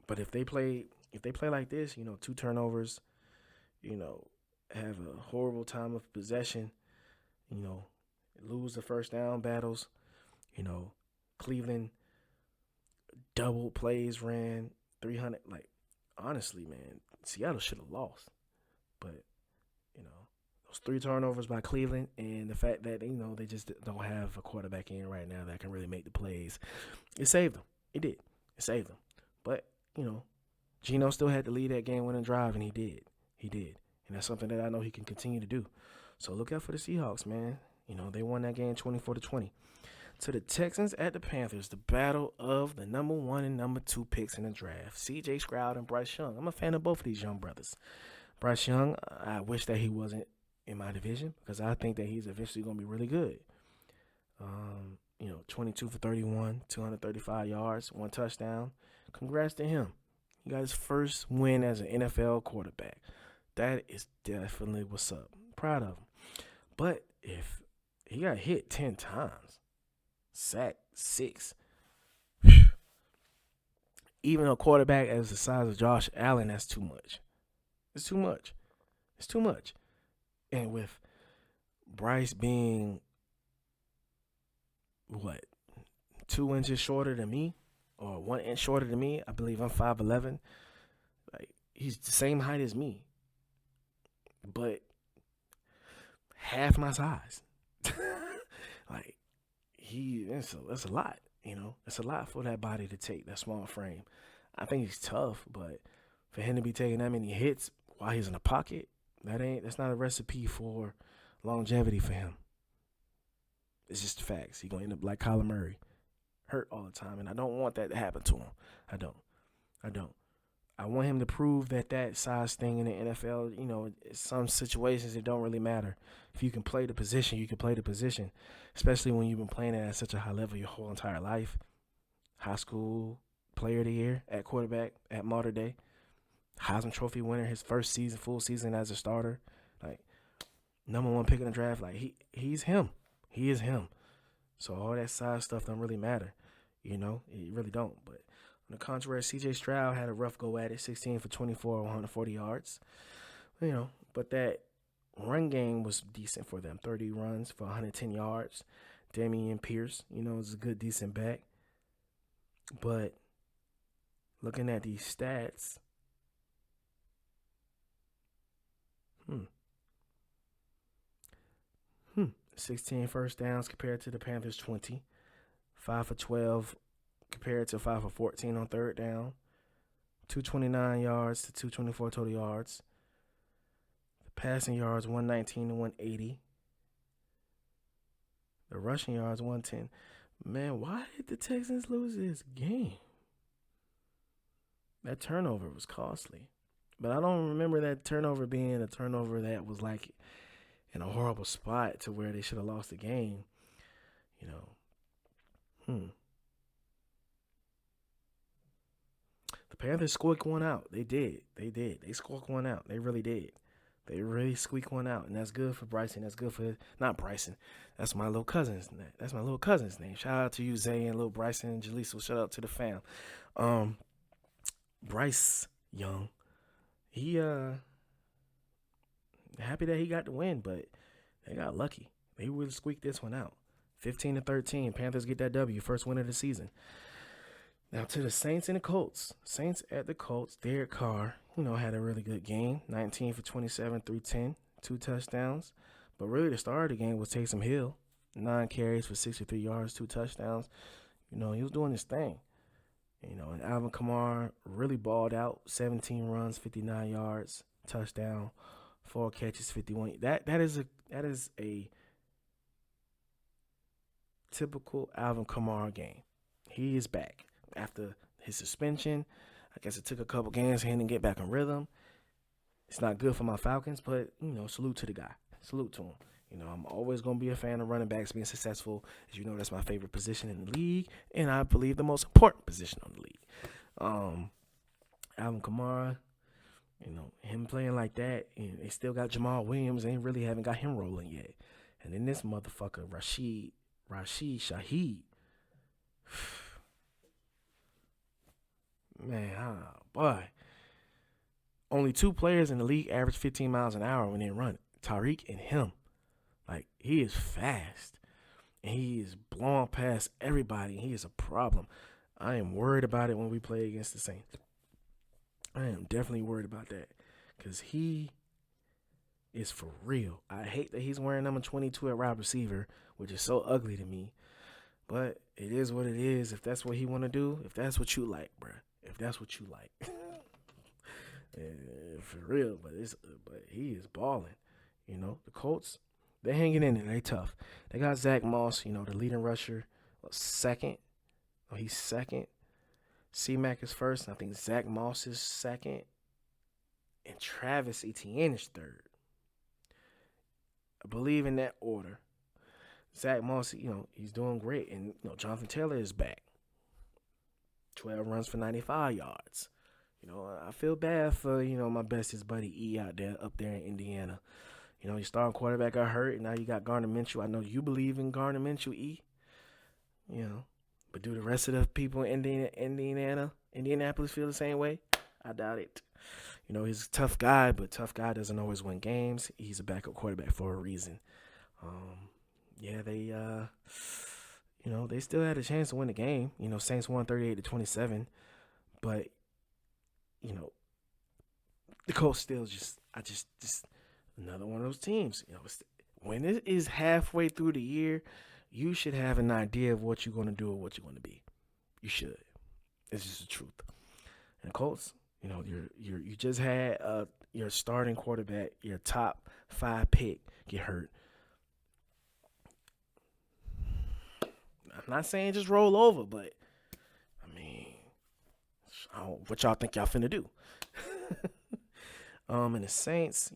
But if they play like this, 2 turnovers, have a horrible time of possession, lose the first down battles, Cleveland double plays ran 300. Like, honestly, man, Seattle should have lost. But, those 3 turnovers by Cleveland and the fact that, they just don't have a quarterback in right now that can really make the plays, it saved them. It did. It saved them. But, Geno still had to lead that game-winning drive, and he did. He did. And that's something that I know he can continue to do. So look out for the Seahawks, man. They won that game 24-20. To the Texans at the Panthers, the battle of the number 1 and number 2 picks in the draft. C.J. Stroud and Bryce Young. I'm a fan of both of these young brothers. Bryce Young, I wish that he wasn't in my division because I think that he's eventually going to be really good. 22 for 31, 235 yards, 1 touchdown. Congrats to him. He got his first win as an NFL quarterback. That is definitely what's up. Proud of him. But if he got hit 10 times, sacked 6, even a quarterback as the size of Josh Allen, that's too much. It's too much. It's too much. And with Bryce being, 2 inches shorter than me, or 1 inch shorter than me, I believe I'm 5'11". Like, he's the same height as me, but half my size. Like, that's a lot, It's a lot for that body to take, that small frame. I think he's tough, but for him to be taking that many hits while he's in the pocket, that's not a recipe for longevity for him. It's just the facts. He's going to end up like Kyler Murray, hurt all the time, and I don't want that to happen to him. I don't. I want him to prove that size thing in the NFL, in some situations it don't really matter. If you can play the position, you can play the position, especially when you've been playing it at such a high level your whole entire life. High school player of the year at quarterback at Mater Dei. Heisman Trophy winner, his first season, full season as a starter. Like, number 1 pick in the draft. Like, he's him. He is him. So all that size stuff don't really matter. It really don't. But on the contrary, C.J. Stroud had a rough go at it, 16 for 24, 140 yards. But that run game was decent for them. 30 runs for 110 yards. Dameon Pierce, is a good, decent back. But looking at these stats, 16 first downs compared to the Panthers' 20. 5 for 12 compared to 5 for 14 on third down. 229 yards to 224 total yards. The passing yards, 119 to 180. The rushing yards, 110. Man, why did the Texans lose this game? That turnover was costly. But I don't remember that turnover being a turnover that was like in a horrible spot to where they should have lost the game. The Panthers squeaked one out. They did. They squeaked one out. They really did. They really squeaked one out. And that's good for Bryson. That's good for, not Bryson. That's my little cousin's name. That's my little cousin's name. Shout out to you, Zay, and little Bryson and Jaleesa. Shout out to the fam. Bryce Young, he happy that he got the win, but they got lucky. They really squeaked this one out. 15-13. Panthers get that W, first win of the season. Now to the Saints and the Colts. Saints at the Colts. Derek Carr, had a really good game. 19 for 27, 310, 2 touchdowns. But really the star of the game was Taysom Hill. 9 carries for 63 yards, 2 touchdowns. He was doing his thing. And Alvin Kamara really balled out. 17 runs, 59 yards, touchdown, 4 catches, 51. That is a typical Alvin Kamara game. He is back after his suspension. I guess it took a couple games for him to get back in rhythm. It's not good for my Falcons, but salute to the guy. Salute to him. I'm always going to be a fan of running backs being successful. As you know, that's my favorite position in the league, and I believe the most important position on the league. Alvin Kamara, him playing like that, and they still got Jamal Williams. They really haven't got him rolling yet. And then this motherfucker, Rashid Shaheed. Man, boy. Only 2 players in the league average 15 miles an hour when they run. Tyreek and him. Like, he is fast. And he is blowing past everybody. He is a problem. I am worried about it when we play against the Saints. I am definitely worried about that. Because he is for real. I hate that he's wearing number 22 at wide receiver, which is so ugly to me. But it is what it is. If that's what he want to do, if that's what you like, bruh. If that's what you like. For real. But he is balling. The Colts, they're hanging in there. They tough. They got Zach Moss, the leading rusher second. Oh, he's second. C-Mac is first. And I think Zach Moss is second. And Travis Etienne is third. I believe in that order. Zach Moss, he's doing great. And, Jonathan Taylor is back. 12 runs for 95 yards. I feel bad for, my bestest buddy E up there in Indiana. Your starting quarterback got hurt, and now you got Gardner Minshew. I know you believe in Gardner Minshew, E. But do the rest of the people in Indianapolis feel the same way? I doubt it. He's a tough guy, but tough guy doesn't always win games. He's a backup quarterback for a reason. They still had a chance to win the game. Saints won 38-27, but the Colts still just another one of those teams. When it is halfway through the year, you should have an idea of what you're going to do or what you're going to be. You should. It's just the truth. And Colts, you just had your starting quarterback, your top 5 pick, get hurt. I'm not saying just roll over, but what y'all think y'all finna do? And the Saints,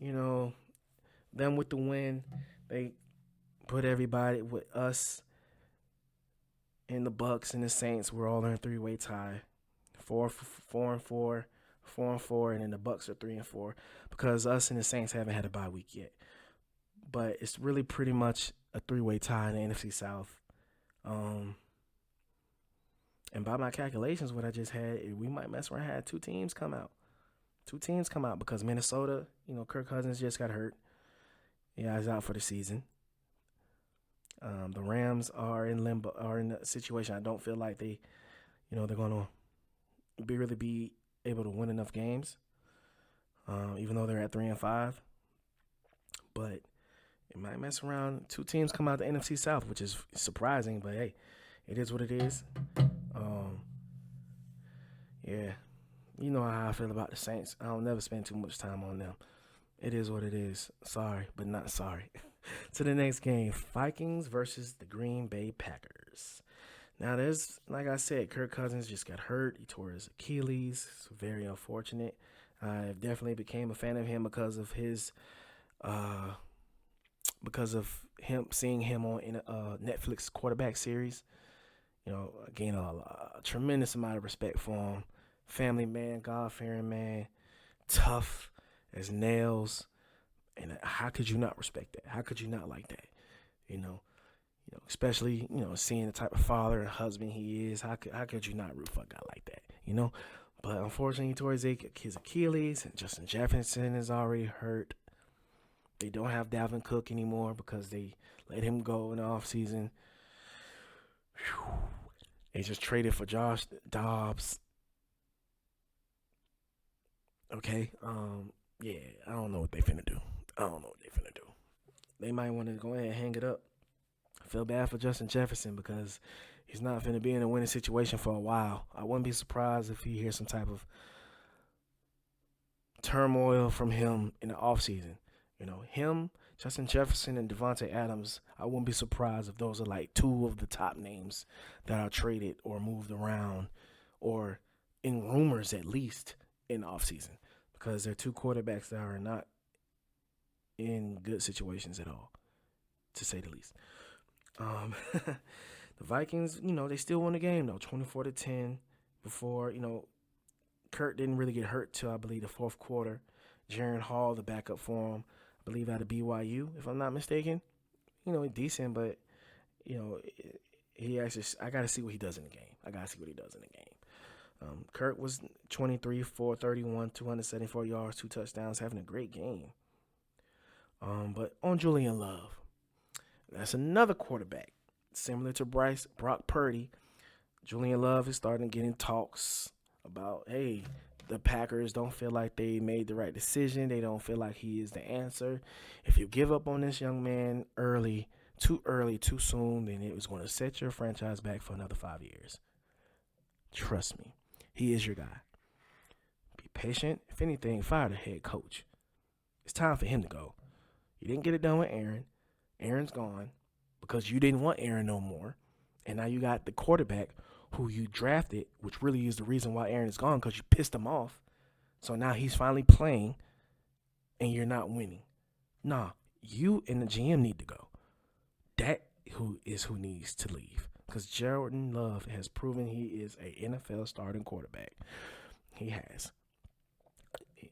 them with the win, they put everybody with us and the Bucks and the Saints. We're all in a 3-way tie, 4-4, and then the Bucks are 3-4 because us and the Saints haven't had a bye week yet. But it's really pretty much a 3-way tie in the NFC South. And by my calculations, what I just had, we might mess around, had 2 teams come out. 2 teams come out because Minnesota, Kirk Cousins just got hurt. Yeah, he's out for the season. The Rams are in limbo, are in a situation I don't feel like they're going to be able to win enough games, even though they're at 3-5. But it might mess around. 2 teams come out the NFC South, which is surprising, but hey, it is what it is. Yeah, you know how I feel about the Saints. I don't never spend too much time on them. It is what it is. Sorry, but not sorry. To the next game, Vikings versus the Green Bay Packers. Now, like I said, Kirk Cousins just got hurt. He tore his Achilles. It's very unfortunate. I definitely became a fan of him because of seeing him on in a Netflix quarterback series. I gained a tremendous amount of respect for him. Family man, God-fearing man, tough as nails. And how could you not respect that? How could you not like that? Especially, seeing the type of father and husband he is. How could you not root for a guy like that? But unfortunately, he tore his Achilles, and Justin Jefferson is already hurt. They don't have Dalvin Cook anymore because they let him go in the offseason. They just traded for Josh Dobbs. Okay. Yeah, I don't know what they finna do. They might want to go ahead and hang it up. I feel bad for Justin Jefferson because he's not finna be in a winning situation for a while. I wouldn't be surprised if he hears some type of turmoil from him in the offseason. Him, Justin Jefferson, and Devontae Adams, I wouldn't be surprised if those are like 2 of the top names that are traded or moved around or in rumors at least in the offseason because they're 2 quarterbacks that are not in good situations at all, to say the least. The Vikings, they still won the game, though, 24-10 before, Kurt didn't really get hurt till, I believe, the 4th quarter. Jaron Hall, the backup for him, I believe out of BYU, if I'm not mistaken. Decent, but, he actually, I got to see what he does in the game. Kurt was 23, 431, 274 yards, 2 touchdowns, having a great game. But on Julian Love, that's another quarterback similar to Brock Purdy. Julian Love is starting to get in talks about, hey, the Packers don't feel like they made the right decision. They don't feel like he is the answer. If you give up on this young man too soon, then it was going to set your franchise back for another 5 years. Trust me, he is your guy. Be patient. If anything, fire the head coach. It's time for him to go. You didn't get it done with Aaron. Aaron's gone because you didn't want Aaron no more. And now you got the quarterback who you drafted, which really is the reason why Aaron is gone because you pissed him off. So now he's finally playing and you're not winning. Nah, you and the GM need to go. That who needs to leave. Because Jordan Love has proven he is a NFL starting quarterback. He has.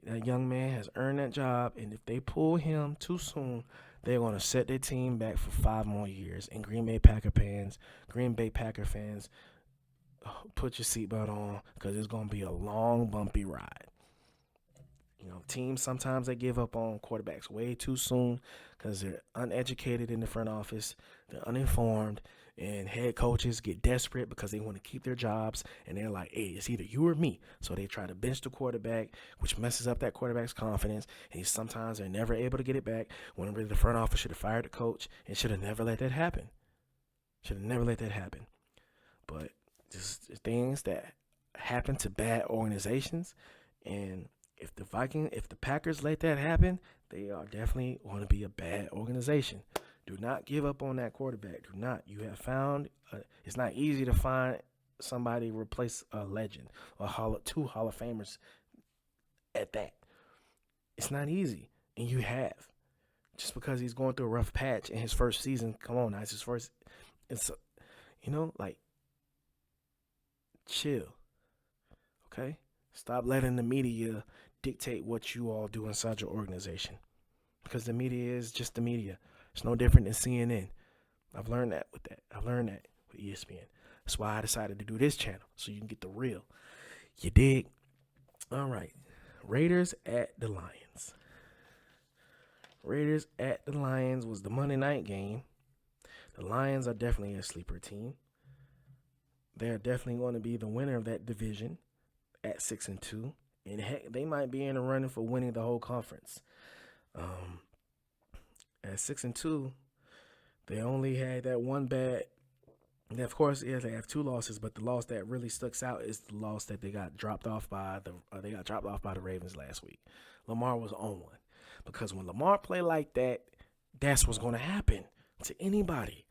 That young man has earned that job, and if they pull him too soon, they're going to set their team back for 5 more years. And Green Bay Packer fans, put your seatbelt on because it's going to be a long, bumpy ride. Teams sometimes they give up on quarterbacks way too soon because they're uneducated in the front office, they're uninformed, and head coaches get desperate because they want to keep their jobs, and they're like, hey, it's either you or me. So they try to bench the quarterback, which messes up that quarterback's confidence, and sometimes they're never able to get it back when really the front office should have fired the coach and should have never let that happen. But just things that happen to bad organizations, and if the Packers let that happen, they are definitely going to be a bad organization. Do not give up on that quarterback. Do not. You have found it's not easy to find somebody to replace a legend or two Hall of Famers at that. It's not easy, and you have. Just because he's going through a rough patch in his first season, come on, it's his first. It's chill. Okay, stop letting the media dictate what you all do inside your organization, because the media is just the media. It's no different than CNN. I've learned that with ESPN. That's why I decided to do this channel, so you can get the real. You dig? All right. Raiders at the Lions. Raiders at the Lions was the Monday night game. The Lions are definitely a sleeper team. They're definitely going to be the winner of that division at 6-2. And heck, they might be in the running for winning the whole conference. At 6-2, they only had that one bad. And of course, yeah, they have 2 losses, but the loss that really sticks out is the loss that they got dropped off by the Ravens last week. Lamar was on one, because when Lamar play like that, that's what's going to happen to anybody.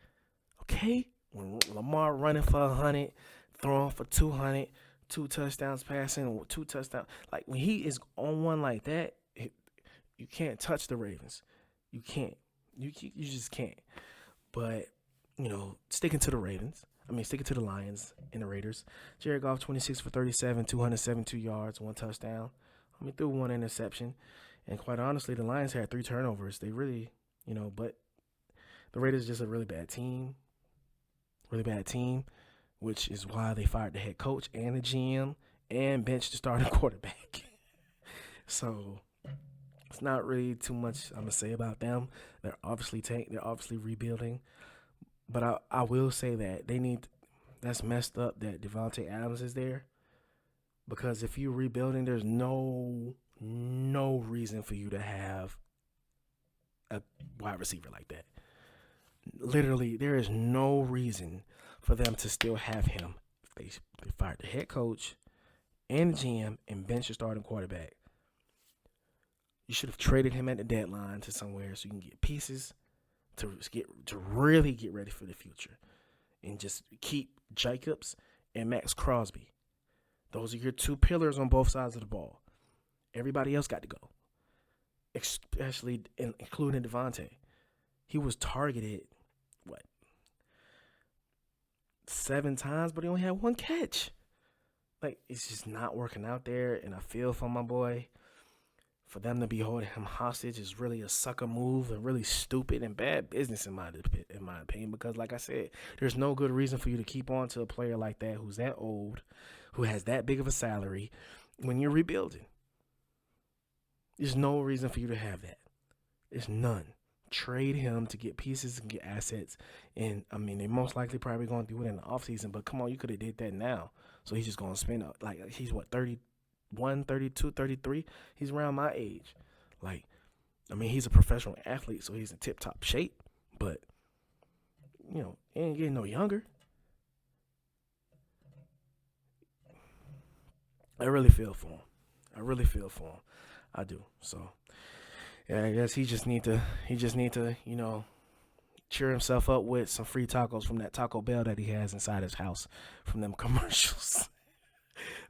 Okay, when Lamar running for 100, throwing for 200. 2 touchdowns passing, 2 touchdowns. Like, when he is on one like that, you can't touch the Ravens. You can't. You just can't. But, sticking to the Lions and the Raiders. Jared Goff, 26 for 37, 272 yards, 1 touchdown. Threw 1 interception. And quite honestly, the Lions had 3 turnovers. They really, but the Raiders are just a really bad team. Which is why they fired the head coach and the GM and benched the starting quarterback. So it's not really too much I'm gonna say about them. They're obviously rebuilding, but I will say that that's messed up that Devontae Adams is there, because if you're rebuilding, there's no reason for you to have a wide receiver like that. Literally, there is no reason for them to still have him. They fired the head coach and the GM and benched your starting quarterback. You should have traded him at the deadline to somewhere so you can get pieces to really get ready for the future, and just keep Jacobs and Max Crosby. Those are your 2 pillars on both sides of the ball. Everybody else got to go, especially including Devontae. He was targeted 7 times, but he only had 1 catch. Like, it's just not working out there, and I feel for my boy. For them to be holding him hostage is really a sucker move and really stupid and bad business in my opinion, because like I said, there's no good reason for you to keep on to a player like that who's that old, who has that big of a salary when you're rebuilding. There's no reason for you to have that. There's none. Trade him to get pieces and get assets. And, they most likely probably going to do it in the offseason, but come on, you could have did that now. So he's just going to spend, he's 31, 32, 33. He's around my age. He's a professional athlete, so he's in tip-top shape, but, he ain't getting no younger. I really feel for him. I do. So, yeah, I guess he just need to, cheer himself up with some free tacos from that Taco Bell that he has inside his house from them commercials.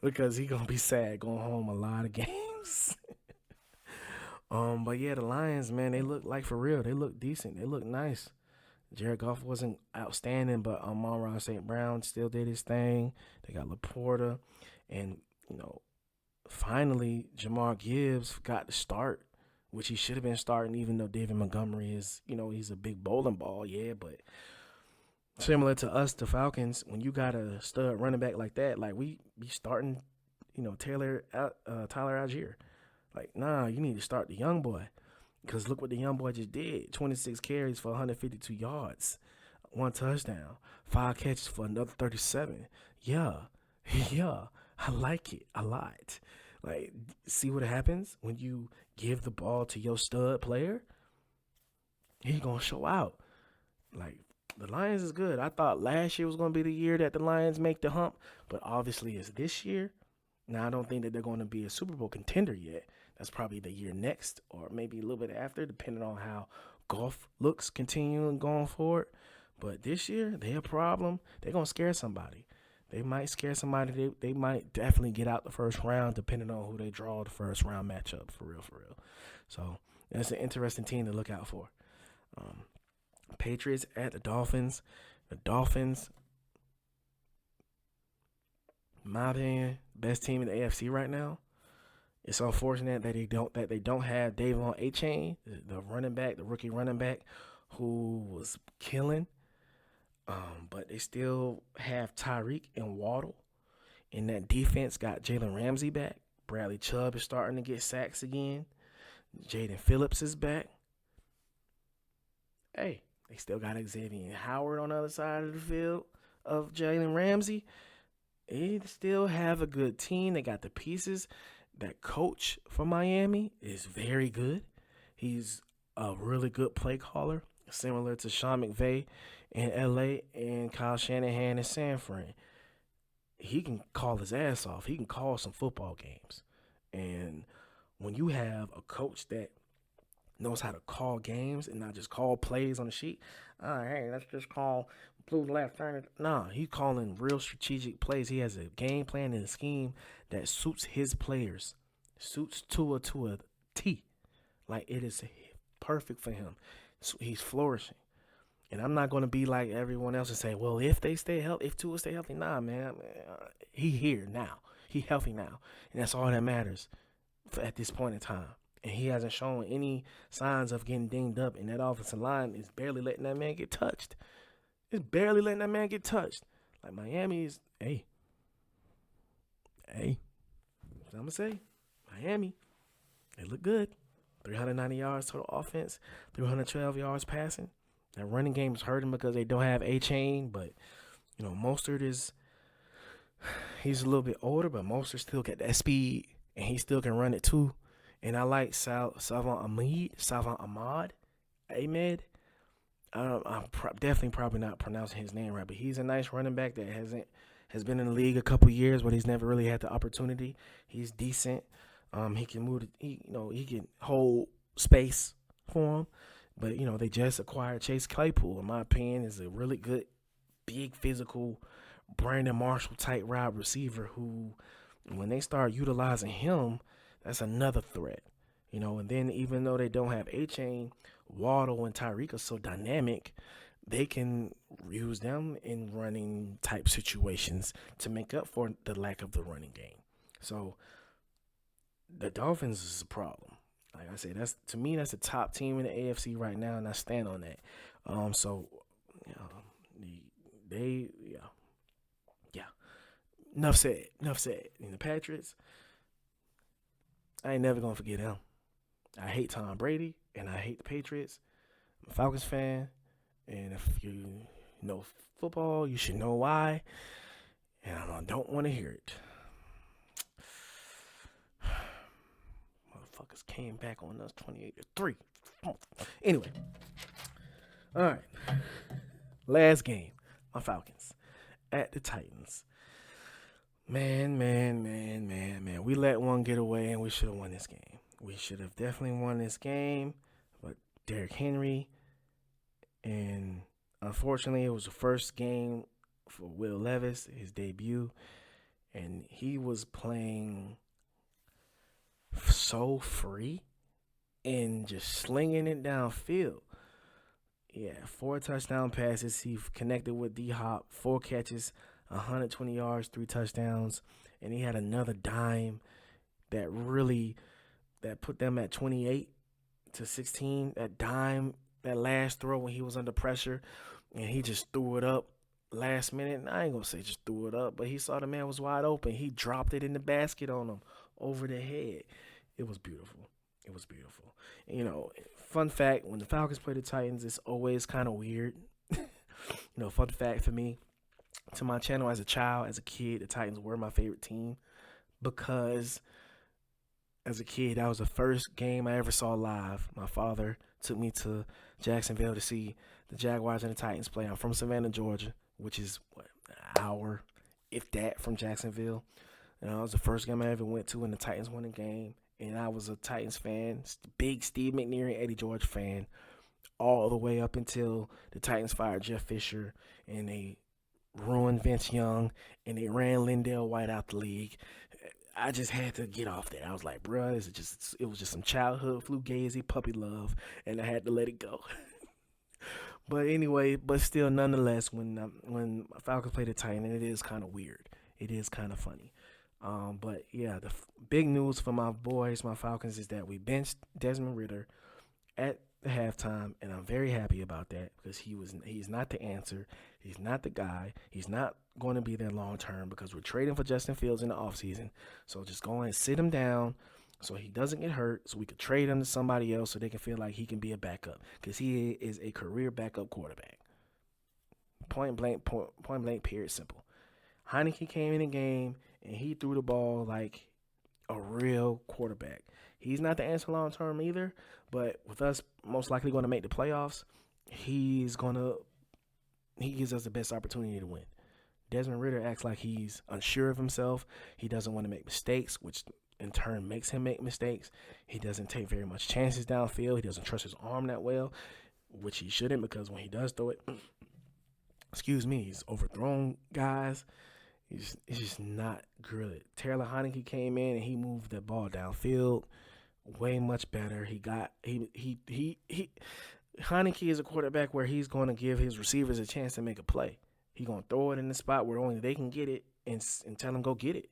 Because he gonna be sad going home a lot of games. But yeah, the Lions, man, they look like for real. They look decent. They look nice. Jared Goff wasn't outstanding, but Amon-Ra St. Brown still did his thing. They got Laporta, and you know, finally Jamar Gibbs got to start, which he should have been starting, even though David Montgomery is, he's a big bowling ball, yeah. But similar to us, the Falcons, when you got a stud running back like that, like we be starting, Tyler Algier. Like, nah, you need to start the young boy. Because look what the young boy just did. 26 carries for 152 yards. 1 touchdown. 5 catches for another 37. Yeah. Yeah. I like it a lot. Like, see what happens when you give the ball to your stud player? He's going to show out. Like, the Lions is good. I thought last year was going to be the year that the Lions make the hump. But obviously it's this year. Now, I don't think that they're going to be a Super Bowl contender yet. That's probably the year next or maybe a little bit after, depending on how Goff looks continuing going forward. But this year, they're a problem. They're going to scare somebody. They might scare somebody. They might definitely get out the first round, depending on who they draw the first round matchup, for real, for real. So, that's an interesting team to look out for. Patriots at the Dolphins. The Dolphins, in my opinion, best team in the AFC right now. It's unfortunate that they don't have Davon Achane, the running back, the rookie running back, who was killing. But they still have Tyreek and Waddle. And that defense got Jalen Ramsey back. Bradley Chubb is starting to get sacks again. Jaden Phillips is back. Hey, they still got Xavier Howard on the other side of the field of Jalen Ramsey. They still have a good team. They got the pieces. That coach for Miami is very good. He's a really good play caller, similar to Sean McVay in LA and Kyle Shanahan in San Fran. He can call his ass off. He can call some football games. And when you have a coach that knows how to call games and not just call plays on the sheet, hey, let's just call blue left turn. Nah, he's calling real strategic plays. He has a game plan and a scheme that suits his players, suits Tua to a T. Like, it is perfect for him. So he's flourishing. And I'm not going to be like everyone else and say, well, if they stay healthy, if Tua stay healthy, nah, man. He here now. He healthy now. And that's all that matters at this point in time. And he hasn't shown any signs of getting dinged up. And that offensive line is barely letting that man get touched. It's barely letting that man get touched. Like, Miami is, hey, what I'm going to say, Miami, they look good. 390 yards total offense, 312 yards passing. That running game is hurting because they don't have Achane, but, Mostert he's a little bit older, but Mostert still got that speed, and he still can run it too. And I like Salvon Ahmed. I'm definitely probably not pronouncing his name right, but he's a nice running back that has been in the league a couple years, but he's never really had the opportunity. He's decent. He can move. He can hold space for him. But they just acquired Chase Claypool. In my opinion, is a really good, big, physical Brandon Marshall type wide receiver who, when they start utilizing him, that's another threat. And then even though they don't have Achane, Waddle and Tyreek are so dynamic, they can use them in running type situations to make up for the lack of the running game. So the Dolphins is a problem. Like I said, that's the top team in the AFC right now, and I stand on that. Enough said. And the Patriots, I ain't never gonna forget them. I hate Tom Brady, and I hate the Patriots. I'm a Falcons fan, and if you know football, you should know why. And I don't want to hear it. Motherfuckers came back on us 28-3. Anyway, all right. Last game, my Falcons at the Titans. Man. We let one get away, and we should have won this game. We should have definitely won this game, but Derrick Henry And unfortunately, it was the first game for Will Levis, his debut, and he was playing so free and just slinging it downfield. Yeah, 4 touchdown passes. He connected with D Hop, 4 catches, 120 yards, 3 touchdowns, and he had another dime that really that put them at 28-16. That dime, that last throw when he was under pressure, and he just threw it up last minute. And I ain't gonna say just threw it up, but he saw the man was wide open. He dropped it in the basket on him over the head. It was beautiful. It was beautiful. Fun fact: when the Falcons play the Titans, it's always kind of weird. Fun fact for me, to my channel as a child, as a kid, the Titans were my favorite team because as a kid, that was the first game I ever saw live. My father took me to Jacksonville to see the Jaguars and the Titans play. I'm from Savannah, Georgia, which is an hour, if that, from Jacksonville. And it was the first game I ever went to, and the Titans won the game. And I was a Titans fan, big Steve McNair and Eddie George fan, all the way up until the Titans fired Jeff Fisher and they ruined Vince Young and they ran Lindell White out the league. I just had to get off that. I was like, bruh, it was just some childhood fugazi puppy love, and I had to let it go. But anyway, still, nonetheless, when Falcons play the Titans, it is kind of weird. It is kind of funny. But yeah, the big news for my boys, my Falcons, is that we benched Desmond Ridder at the halftime, and I'm very happy about that because he's not the answer. He's not the guy. He's not going to be there long term because we're trading for Justin Fields in the offseason. So just go and sit him down so he doesn't get hurt, so we could trade him to somebody else so they can feel like he can be a backup because he is a career backup quarterback. Point blank, period, simple. Heinicke came in the game and he threw the ball like a real quarterback. He's not the answer long term either, but with us most likely going to make the playoffs, he gives us the best opportunity to win. Desmond Ridder acts like he's unsure of himself. He doesn't want to make mistakes, which in turn makes him make mistakes. He doesn't take very much chances downfield. He doesn't trust his arm that well, which he shouldn't because when he does throw it, he's overthrown guys. It's just not good. Taylor Heinicke came in and he moved the ball downfield way much better. Heinicke is a quarterback where he's going to give his receivers a chance to make a play. He's going to throw it in the spot where only they can get it and tell them, go get it.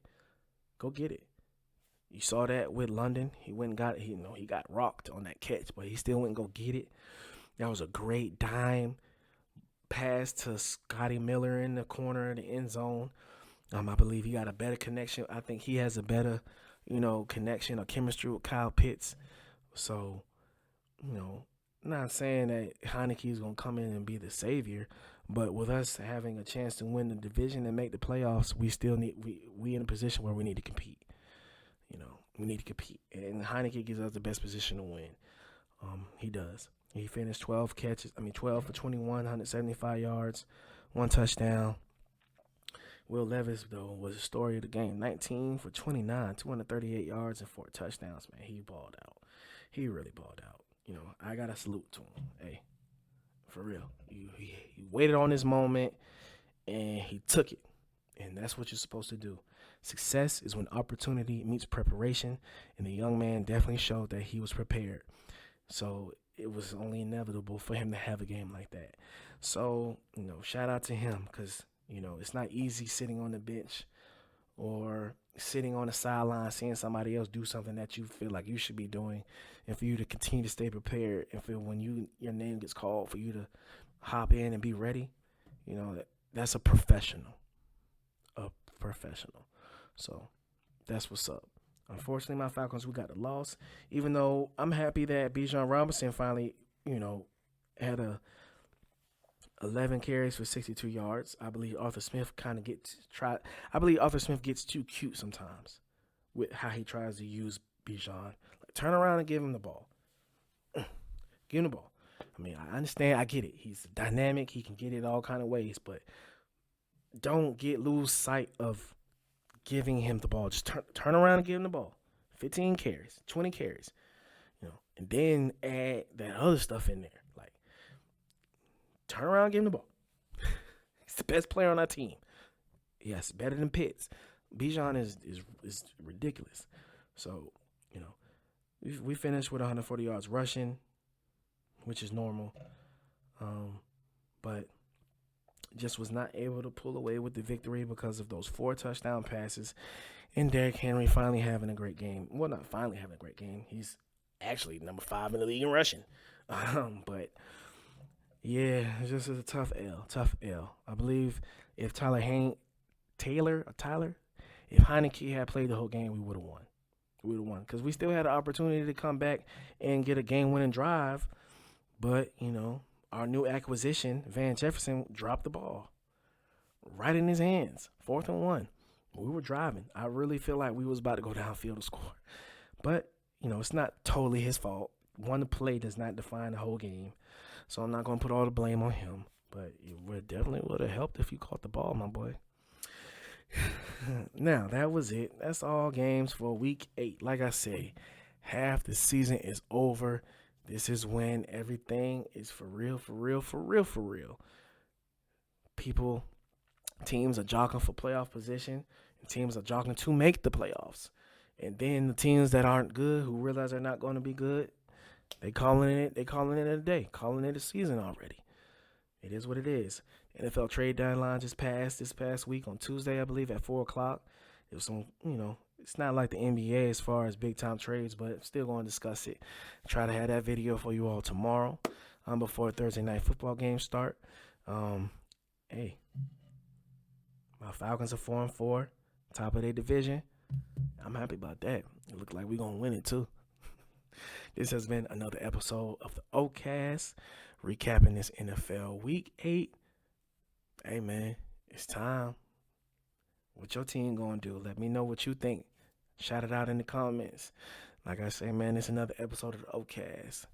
Go get it. You saw that with London. He went and got it. He got rocked on that catch, but he still went and go get it. That was a great dime pass to Scotty Miller in the corner of the end zone. I believe he got a better connection. I think he has a better, connection or chemistry with Kyle Pitts. So, not saying that Heinicke is going to come in and be the savior, but with us having a chance to win the division and make the playoffs, we in a position where we need to compete. We need to compete, and Heinicke gives us the best position to win. He does. He finished 12 for 21, 175 yards, 1 touchdown. Will Levis, though, was the story of the game. 19 for 29, 238 yards, and 4 touchdowns, man. He balled out. He really balled out. I got to salute to him. Hey, for real. He waited on this moment, and he took it. And that's what you're supposed to do. Success is when opportunity meets preparation, and the young man definitely showed that he was prepared. So it was only inevitable for him to have a game like that. So, shout out to him because, it's not easy sitting on the bench or sitting on the sideline seeing somebody else do something that you feel like you should be doing, and for you to continue to stay prepared and for when your name gets called for you to hop in and be ready, that's a professional. So that's what's up. Unfortunately, my Falcons, we got the loss, even though I'm happy that Bijan Robinson finally, had 11 carries for 62 yards. I believe Arthur Smith gets too cute sometimes with how he tries to use Bijan. Like, turn around and give him the ball. Give him the ball. I understand. I get it. He's dynamic. He can get it all kind of ways, but don't lose sight of giving him the ball. Just turn around and give him the ball. 15 carries, 20 carries, and then add that other stuff in there. Like, turn around and give him the ball. He's the best player on our team. Yes, better than Pitts. Bijan is ridiculous. So, you know, we finished with 140 yards rushing, which is normal. But just was not able to pull away with the victory because of those 4 touchdown passes and Derrick Henry finally having a great game. Well, not finally having a great game. He's actually number 5 in the league in rushing. But yeah, it's just a tough L. I believe if Tyler, if Heineke had played the whole game, we would have won. We would have won because we still had an opportunity to come back and get a game-winning drive. But, you know, our new acquisition, Van Jefferson, dropped the ball right in his hands. 4th and 1. We were driving. I really feel like we was about to go downfield to score. But, you know, it's not totally his fault. One play does not define the whole game. So I'm not going to put all the blame on him. But it definitely would have helped if you caught the ball, my boy. Now, that was it. That's all games for week 8. Like I say, half the season is over. This is when everything is for real. Teams are jockeying for playoff position, and teams are jockeying to make the playoffs. And then the teams that aren't good, who realize they're not going to be good, they calling it a day, calling it a season already. It is what it is. NFL trade deadline just passed this past week on Tuesday, I believe, at 4:00. It was some, it's not like the NBA as far as big-time trades, but still going to discuss it. Try to have that video for you all tomorrow before Thursday night football games start. Hey, my Falcons are 4-4, top of their division. I'm happy about that. It looked like we're going to win it, too. This has been another episode of the OCast, recapping this NFL Week 8. Hey, man, it's time. What your team going to do? Let me know what you think. Shout it out in the comments. Like I say, man, it's another episode of the OCast.